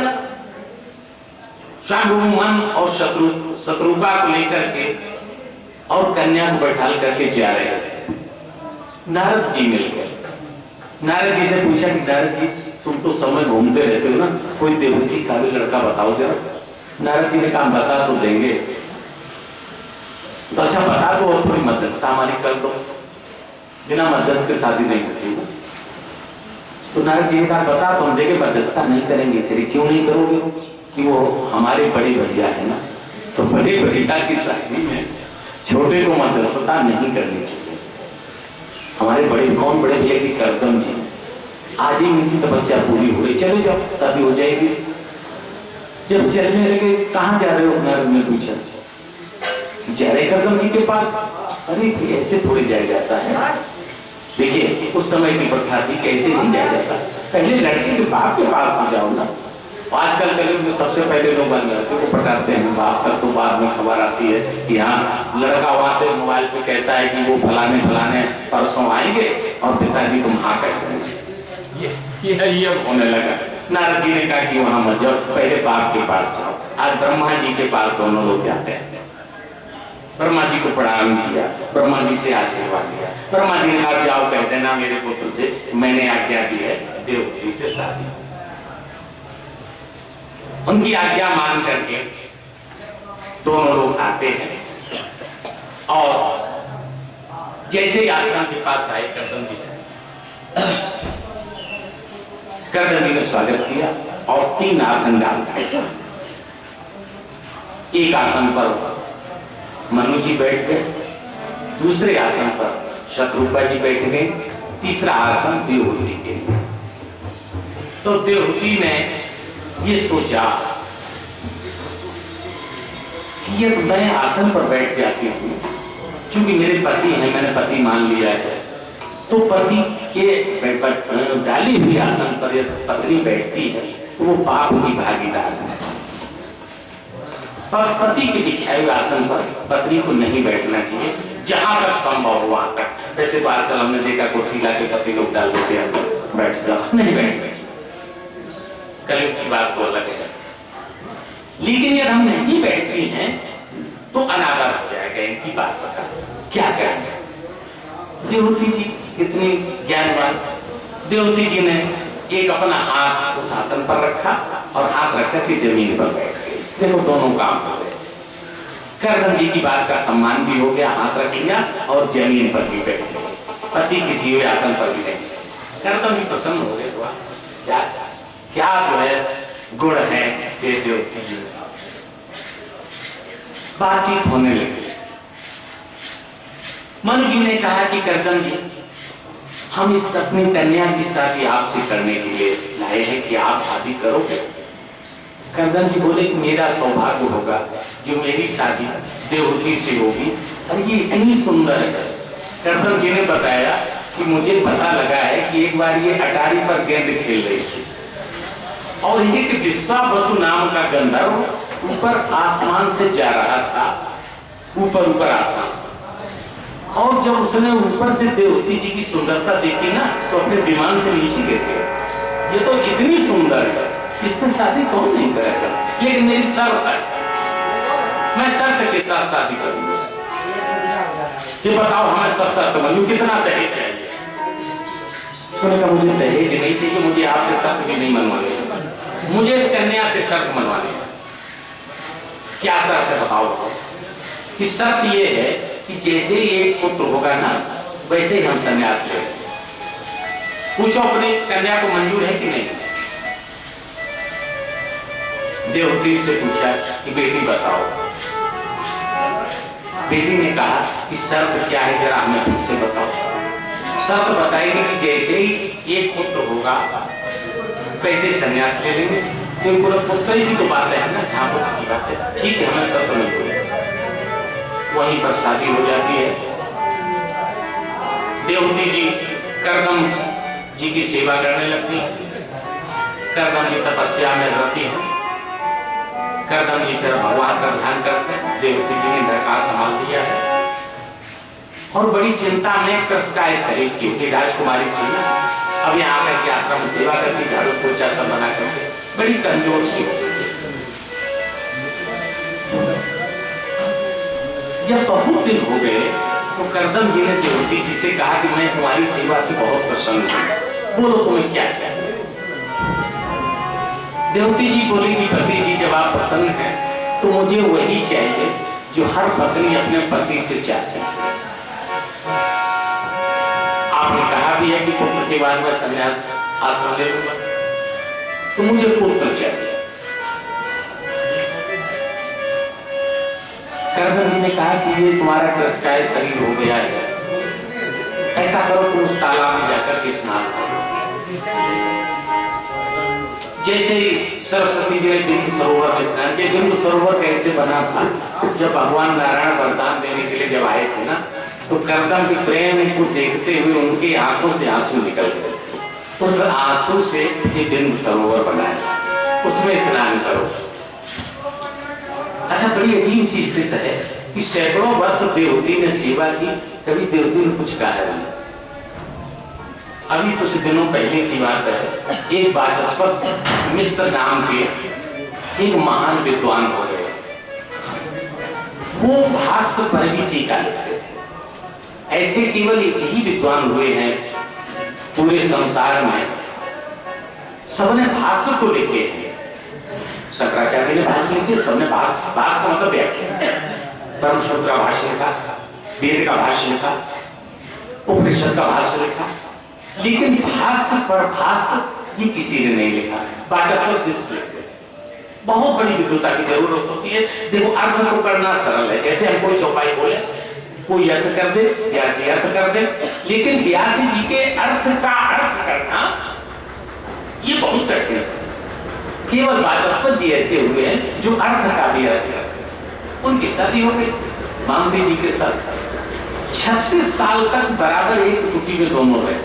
शांगुमन और शत्रुपा को लेकर के और कन्या को बैठाल करके जा रहे थे। नारद जी मिल गए। नारद जी से पूछा कि नारद जी तुम तो समय घूमते रहते हो ना, कोई देवहूति का भी लड़का बताओ जरा। नारद जी ने कहा बता तो देंगे, तो अच्छा बता दो और थोड़ी मध्यस्थता हमारी कर दो, बिना मध्यस्थ के शादी नहीं होती ना। तो नारद जी ने कहा बता तो हम देंगे, मध्यस्थता नहीं करेंगे। फिर क्यों नहीं करोगे? कि वो हमारे बड़े भैया है ना, तो बड़े भैया की शादी में छोटे को मध्यस्थता नहीं करनी चाहिए। हमारे बड़े भैया की कर्दम जी, आज ही उनकी तपस्या पूरी हो गई, चले जाओ शादी हो जाएगी। जब चलने लगे कहाँ जा रहे हो? नारद ने पूछा। जा रहे कर्दम जी के पास। अरे ऐसे थोड़ी जाया जाता है, देखिए उस समय की प्रथा थी, कैसे नहीं जाया जाता, पहले लड़के के बाप के पास पहुंच जाओ ना। आजकल कलयुग में सबसे पहले लोग लड़के को पटाते हैं, बाप तक तो बाद में खबर आती है कि हाँ लड़का वहां से मोबाइल पे कहता है कि वो फलाने परसों आएंगे और पिताजी तुम हाँ कहते हैं। ये होने लगा। नारद जी ने कहा कि वहां मत जाओ, पहले बाप के पास जाओ। आज ब्रह्मा जी के पास दोनों लोग जाते हैं। ब्रह्मा जी को प्रणाम किया, ब्रह्मा जी से आशीर्वाद लिया। ब्रह्मा जी ने कहा जाओ कह देना मेरे पुत्र से मैंने आज्ञा दी है देवहूति से शादी। उनकी आज्ञा मान करके दोनों लोग आते हैं और जैसे ही आश्रम के पास आए कर्दम जी ने स्वागत किया और 3 आसन डाल दिए। एक आसन पर मनु जी बैठ गए, दूसरे आसन पर शत्रुपा जी बैठ गए, तीसरा आसन देवहूति के लिए। तो देवहूति ने ये सोचा कि ये मैं आसन पर बैठ जाती हूँ, क्योंकि मेरे पति हैं, मैंने पति मान लिया है, तो पति के डाली हुई आसन पर यदि पत्नी बैठती है तो वो पाप की भागीदार है। पर पति के बिछाए हुए आसन पर पत्नी को नहीं बैठना चाहिए, जहां तक संभव हो वहां तक। वैसे तो आजकल हमने देखा कुर्सी लाके पति लोग डाल देते हैं, बैठ जाओ, नहीं बैठना चाहिए। कलयुग की बात तो अलग है, लेकिन यदि हम नहीं बैठती हैं तो अनादर हो जाएगा। इनकी बात बता क्या क्या है। देवहूति जी कितनी ज्ञानवान। देवहूति जी ने एक अपना हाथ उस आसन पर रखा और हाथ रखकर के जमीन पर बैठ गए। देखो दोनों काम हो गए। कर्दम जी की बात का सम्मान भी हो गया, हाथ रख लिया और जमीन पर भी बैठ गए, पति के दिए आसन पर भी बैठ गए। कर्दम जी प्रसन्न हो गए, क्या क्या जो है गुण है देवहूति जी। बातचीत होने लगी। मनु जी ने कहा कि कर्दम जी, हम इस अपनी कन्या की शादी आपसे करने के लिए लाए हैं कि आप शादी करोगे। कर्दम जी बोले कि मेरा सौभाग्य होगा जो मेरी शादी देवहूति से होगी। और ये इतनी सुंदर है। कर्दम जी ने बताया कि मुझे पता लगा है कि एक बार ये अटारी पर गेंद खेल रही थी और एक विश्वावसु नाम का गंधर्व ऊपर आसमान से जा रहा था, ऊपर आसमान से। और जब उसने ऊपर से देवहूति जी की सुंदरता देखी ना तो अपने विमान से नीचे गिर गया। ये तो इतनी सुंदर है, इससे शादी कौन नहीं करेगा, लेकिन मेरी शर्त है, मैं शर्त के साथ शादी करूंगा। ये बताओ हमें सब शर्त मालूम कितना दहेज चाहिए। उन्होंने कहा मुझे दहेज नहीं चाहिए, मुझे आपसे शर्त भी नहीं मनवानी, मुझे इस कन्या से शर्त मनवानी। क्या शर्त है बताओ। कि शर्त ये है कि जैसे ही एक पुत्र होगा ना वैसे ही हम संन्यास ले। पूछो अपने कन्या को मंजूर है कि नहीं। देवहूति से पूछा कि बेटी बताओ। बेटी ने कहा कि शर्त क्या है जरा हमें फिर से बताओ। शर्त बताएगी कि जैसे ही एक पुत्र होगा वैसे संन्यास ले लेंगे। तो पूरा पुत्र ही की तो बात है ना, हाँ पुत्र की बात है, ठीक है हमें शर्त मंजूर है। वहीं पर शादी हो जाती है। देवहूति जी कर्दम जी की सेवा करने लगती है। कर्दम जी तपस्या में रहती है। कर्दम जी फिर भगवान का ध्यान करते हैं। देवहूति जी ने घर का संभाल दिया है और बड़ी चिंता में कृष्ण शरीर की राजकुमारी थी ना, अब यहाँ आकर के आश्रम में सेवा करती, झाड़ू पोछा सब बना करके बड़ी कमजोर सी हो गई। जब बहुत दिन हो गए तो कर्दम जी ने देवहूति जी से कहा कि मैं तुम्हारी सेवा से बहुत प्रसन्न हूं, बोलो तुम्हें क्या चाहिए। देवहूति जी बोली कि पति जी जब आप प्रसन्न हैं तो मुझे वही चाहिए जो हर पत्नी अपने पति से चाहती है। आपने कहा भी है कि पुत्र के बाद मैं संन्यास आश्रम ले लूंगा, तो मुझे पुत्र चाहिए। कर्दम जी ने कहा कि ये तुम्हारा कृष्ण शरीर हो गया है, ऐसा करो तुम उस तालाब में जाकर के स्नान करो। जैसे ही सरस्वती जी ने बिंदु सरोवर में स्नान किया। बिंदु सरोवर कैसे बना था, जब भगवान नारायण वरदान देने के लिए जब आए थे ना, तो कर्दम के प्रेम को देखते हुए उनकी आंखों से आंसू निकल गए। उस आंसू से ये बिंदु सरोवर बनाया, उसमें स्नान करो। अच्छा बड़ी अजीब सी स्थिति है कि सैकड़ों वर्ष देवहूति ने सेवा की, कभी देवहूति ने कुछ कहा नहीं। अभी कुछ दिनों पहले की बात है, एक वाचस्पत मिश्र नाम के एक महान विद्वान हो गए। वो भाष्य पर भी टीका लिखते थे। ऐसे केवल एक ही विद्वान हुए हैं पूरे संसार में, सबने भाष्य तो लिखे हैं शंकराचार्य ने भाष्य लिखे, सबने भाष्य का मतलब व्याख्या, ब्रह्मसूत्र का भाष्य लिखा, वेद का भाष्य लिखा, उपनिषद का भाष्य लिखा, लेकिन भाष्य पर भाष्य ये किसी ने नहीं लिखा। वाचस्पति जिस लिखते बहुत बड़ी विद्वता की जरूरत होती है। देखो अर्थ को करना सरल है, जैसे हम कोई चौपाई बोले, कोई अर्थ कर दे, व्यास जी अर्थ कर दे, लेकिन व्यास जी के अर्थ का अर्थ करना ये बहुत कठिन है। केवल वाचस्पति जी ऐसे हुए हैं जो अर्थ का भी अर्थ करते हैं। उनकी शादी हो गई मामले जी के साथ, 36 साल तक बराबर एक कुटी में दोनों रहे,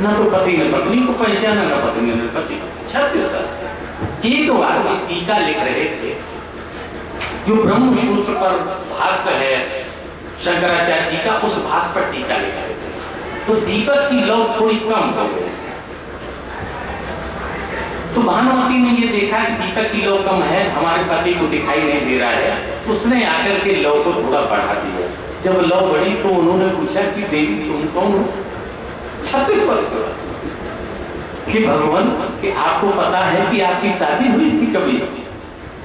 न तो पति ने पत्नी को पहचाना, न पत्नी ने पति को। 36 साल एक बार वो टीका लिख रहे थे, जो ब्रह्मसूत्र पर भाष्य है शंकराचार्य जी का, उस भाष्य पर टीका लिख रहे थे, तो दीपक की लौ थोड़ी कम हो गई। तो भानुमति ने ये देखा कि दीपक की लौ कम है, हमारे पति को दिखाई नहीं दे रहा है, उसने आकर के लौ को थोड़ा बढ़ा दिया। जब लौ बढ़ी तो उन्होंने पूछा कि देवी तुम कौन हो? 36 वर्ष का कि भगवान कि आपको पता है कि आपकी शादी हुई थी कभी?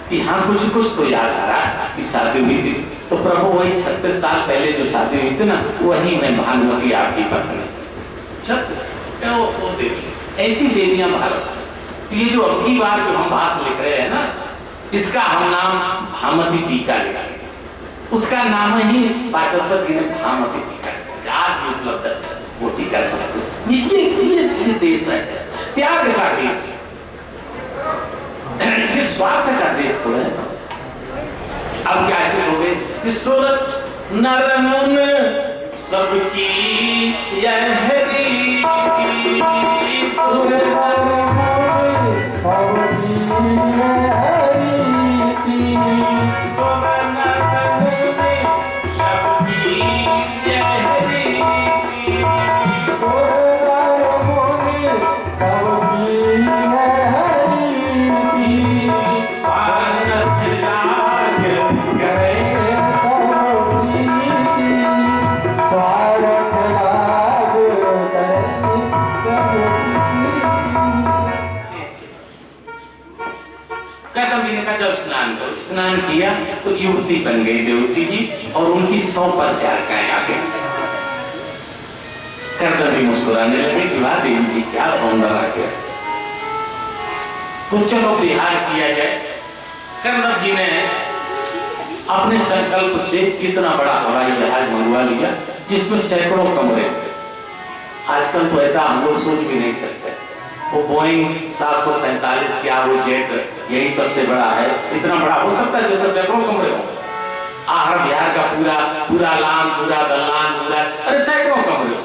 कि हाँ कुछ तो याद आ रहा कि शादी हुई थी। तो प्रभु वही 36 साल पहले जो शादी हुई थी ना, वही मैं भानुमति आपकी पत्नी। 36 ऐसी देवियां भारत। ये जो अब की बार जो हम भाष्य लिख रहे हैं ना, इसका हम नाम भामती टीका लिखा, उसका नाम ही वाचस्पति ने भामती टीका आज उपलब्ध है। वो टीका सब ये देश है, त्याग का देश है, ये स्वार्थ का देश थोड़ा है। अब क्या हो गए कि सूरत नर मुन सबकी यह हरी, सूरत नर मुन सबकी यह हरी, सूरत नर मुन सबकी यह हरी, स्नान किया तो युवती बन गई देवती जी, और उनकी 100 परिचारिकाएं आ गई। कर्दम जी मुस्कुराने लगे कि वाह देवी जी क्या सौंदर्य है, तो चलो विहार किया जाए। कर्दम जी ने अपने संकल्प से इतना बड़ा हवाई जहाज मंगवा लिया जिसमें सैकड़ों कमरे थे। आजकल तो ऐसा हम लोग सोच भी नहीं सकते। वो बोइंग 747 क्या वो जेट यही सबसे बड़ा है, इतना बड़ा हो सकता है जिसमें सैकड़ों कमरे हो। आहार बिहार का पूरा लान, पूरा दलान, पूरा अरे सैकड़ों कमरे,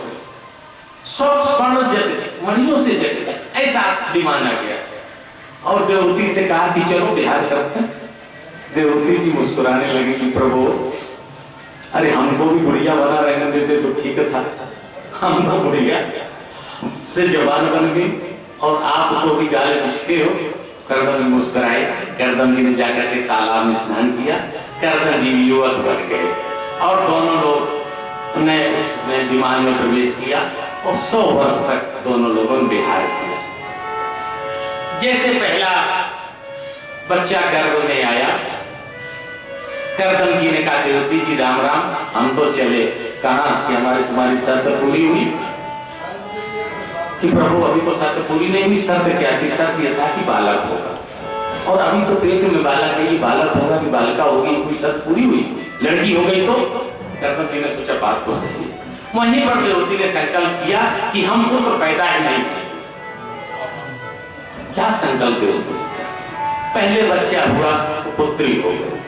सब स्वर्ण जटित मणियों से जटित, ऐसा डिमांड आ गया। और देवती से कहा कि चलो बिहार करते हैं। देवती जी मुस्कुराने लगी कि प्रभु अरे हमको भी बुढ़िया बना रहने देते तो ठीक था, हम तो बुढ़िया से जवान बन गई और आप तो भी गाले बिछके हो। कर्दम जी मुस्कुराए। कर्दम जी ने जाकर के तालाब में स्नान किया। कर्दम जी युवक बन गए और दोनों लोग ने उसमें विमान में प्रवेश किया और 100 वर्ष तक दोनों लोगों ने विहार किया। जैसे पहला बच्चा गर्भ में आया, कर्दम जी ने कहा देवती जी राम राम, हम तो चले। कहा कि हमारी तुम्हारी शर्त पूरी हुई? कि प्रभु अभी तो शर्त पूरी नहीं हुई। शर्त क्या थी? शर्त यह था कि बालक होगा, और अभी तो पेट में बालक है, ये बालक होगा कि बालिका होगी, कोई शर्त पूरी हुई? लड़की हो गई तो? कर्दम जी ने सोचा बात तो सही। वहीं पर देवती ने संकल्प किया कि हम पुत्र पैदा ही नहीं। क्या संकल्प देवती का? पहले बच्चा हुआ तो पुत्री हो गई,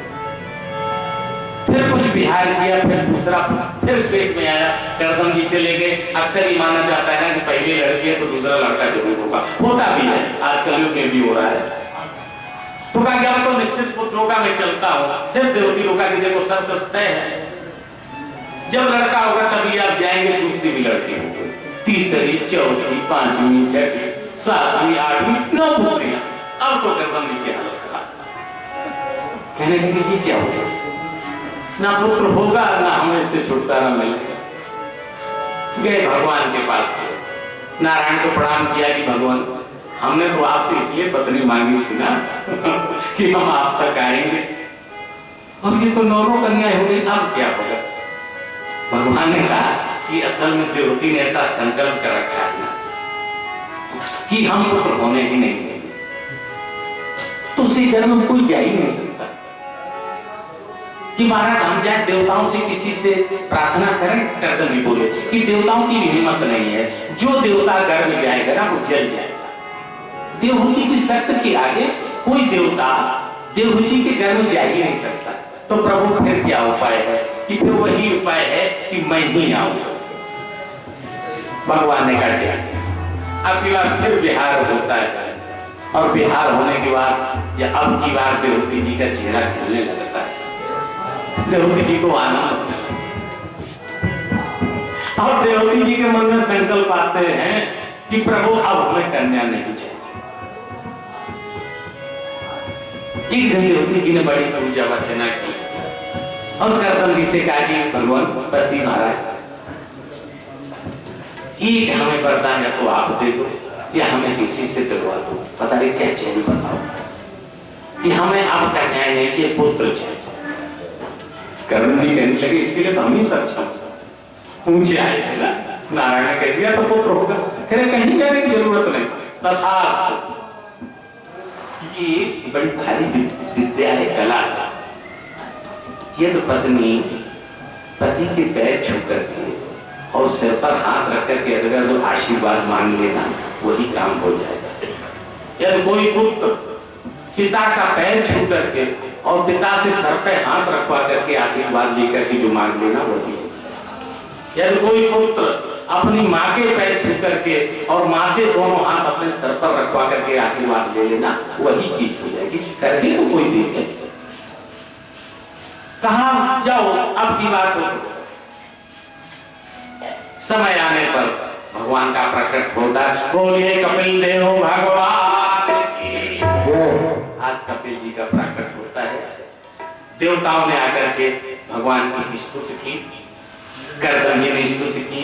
फिर कुछ विहार किया, फिर दूसरा, फिर पेट में आया। कर्दम जी चले गए। अक्सर ही माना जाता है ना कि पहले लड़की है तो दूसरा लड़का जरूर होगा, होता भी है, आजकल युग में भी हो रहा है। तो कहा कि अब तो निश्चित पुत्रों का मैं चलता हूँ। फिर देवती लोग की देखो शर्त तय है, जब लड़का होगा तभी आप जाएंगे, दूसरी भी लड़की होगी, तीसरी, चौथी, पांचवी, छठी, सातवीं, आठवीं, 9 पुत्रियां। अब तो कर्दम जी की हालत खराब। कहने लगे कि क्या होगा, ना पुत्र होगा ना हमें इससे छुटकारा मिलेगा। गए भगवान के पास, नारायण को प्रणाम किया कि भगवान हमने तो आपसे इसलिए पत्नी मांगी थी ना कि हम आप तक आएंगे, और ये तो 9 कन्याएं हो गई, अब क्या होगा? भगवान ने कहा कि असल में देवती ने ऐसा संकल्प कर रखा है ना कि हम पुत्र होने ही नहीं देंगे, तो उसके घर में कोई जा ही नहीं सकता कि महाराज हम जाए देवताओं से किसी से प्रार्थना करें। करदम भी बोले कि देवताओं की भी हिम्मत नहीं है, जो देवता घर में जाएगा ना वो जल जाएगा। देवहूति की शक्ति के आगे कोई देवता देवहूति के घर में जा ही नहीं सकता। तो प्रभु फिर क्या उपाय है? कि फिर वही उपाय है कि मैं ही आऊं। भगवान ने कहा अब की बार फिर विहार होता है, और विहार होने के बाद या अब की बार देवहूति जी का चेहरा खिलने लगता है। देवहूति जी को आनंद, और देवहूति जी के मन में संकल्प आते हैं कि प्रभु अब हमें कन्या नहीं चाहिए। एक दिन देवहूति जी ने बड़ी पूजा अर्चना की और करदम जी से कहा कि भगवान पति महाराज, एक हमें वरदान है तो आप दे दो, या हमें किसी से दिलवा दो। पता नहीं क्या चाहिए बताओ, कि हमें अब कन्याएं नहीं चाहिए, पुत्र चाहिए। करदम जी कहने लगे इसके लिए तो हम ही सक्षम। ऊंचे आए थे ना, नारायण ने कह दिया तो पुत्र होगा, कहे कहीं जाने की जरूरत नहीं, तथास्तु। ये बड़ी भारी विद्या है, कला है। ये तो पत्नी पति के पैर छू करके और सिर पर हाथ रख करके अगर जो आशीर्वाद मांग लेना वही काम हो जाएगा। यदि कोई पुत्र पिता का पैर छू करके और पिता से सर पे हाथ रखवा करके आशीर्वाद लेकर के जो मांग लेना वही हो जाएगा। यदि कोई पुत्र अपनी माँ के पैर छू करके और माँ से दोनों हाथ अपने सर पर रखवा करके आशीर्वाद ले लेना वही चीज हो जाएगी। करके तो कोई देखे, कहा जाओ अब की बात हो। समय आने पर भगवान का प्रकट होता है। बोलिए कपिल देव भगवान की। आज कपिल जी का प्रकट होता है। देवताओं ने आकर के भगवान की स्तुति की, करदम जी ने स्तुति की,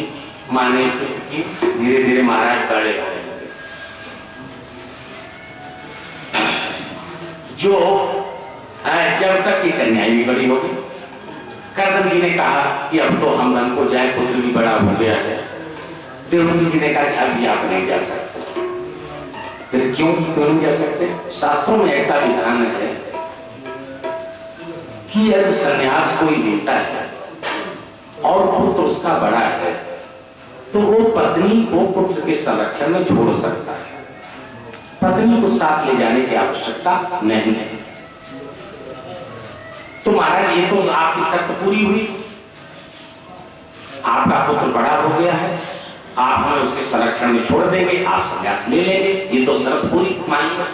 मां ने स्तुति की। धीरे धीरे महाराज बड़े होने लगे। जो जब तक ये कन्याएं भी बड़ी हो गई, करदम जी ने कहा कि अब तो हम मन को जाए, पुत्र भी बड़ा हो गया है। देवहूति जी ने कहा कि अभी आप नहीं जा सकते। फिर क्यों नहीं जा सकते? शास्त्रों में ऐसा विधान है कि यदि संन्यास कोई लेता है और पुत्र उसका बड़ा है तो वो पत्नी को पुत्र के संरक्षण में छोड़ सकता है, पत्नी को साथ ले जाने की आवश्यकता नहीं है। तो महाराज ये तो आपकी शर्त पूरी हुई, आपका पुत्र बड़ा हो गया है, आप हमें उसके संरक्षण में छोड़ देंगे, आप संन्यास ले लेंगे, ये तो शर्त पूरी मानिए।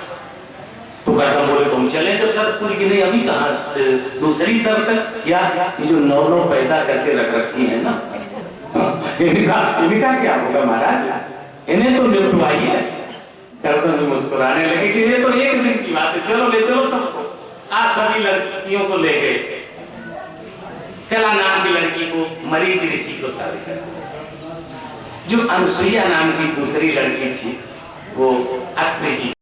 तो करदम बोले तुम चले तो शर्त पूरी की नहीं, अभी कहाँ दूसरी शर्त क्या? ये जो 9 पैदा करके रख रखी है ना, इनका क्या होगा महाराज? इन्हें तो निपटवाइए। करदम जी मुस्कुराने लगे कि ये तो एक दिन की बात है, चलो ले चलो सबको। आज सभी लड़कियों को ले गए। कला नाम की लड़की को मरीच ऋषि को शादी कर, जो अनुसुईया नाम की दूसरी लड़की थी वो अत्रि जी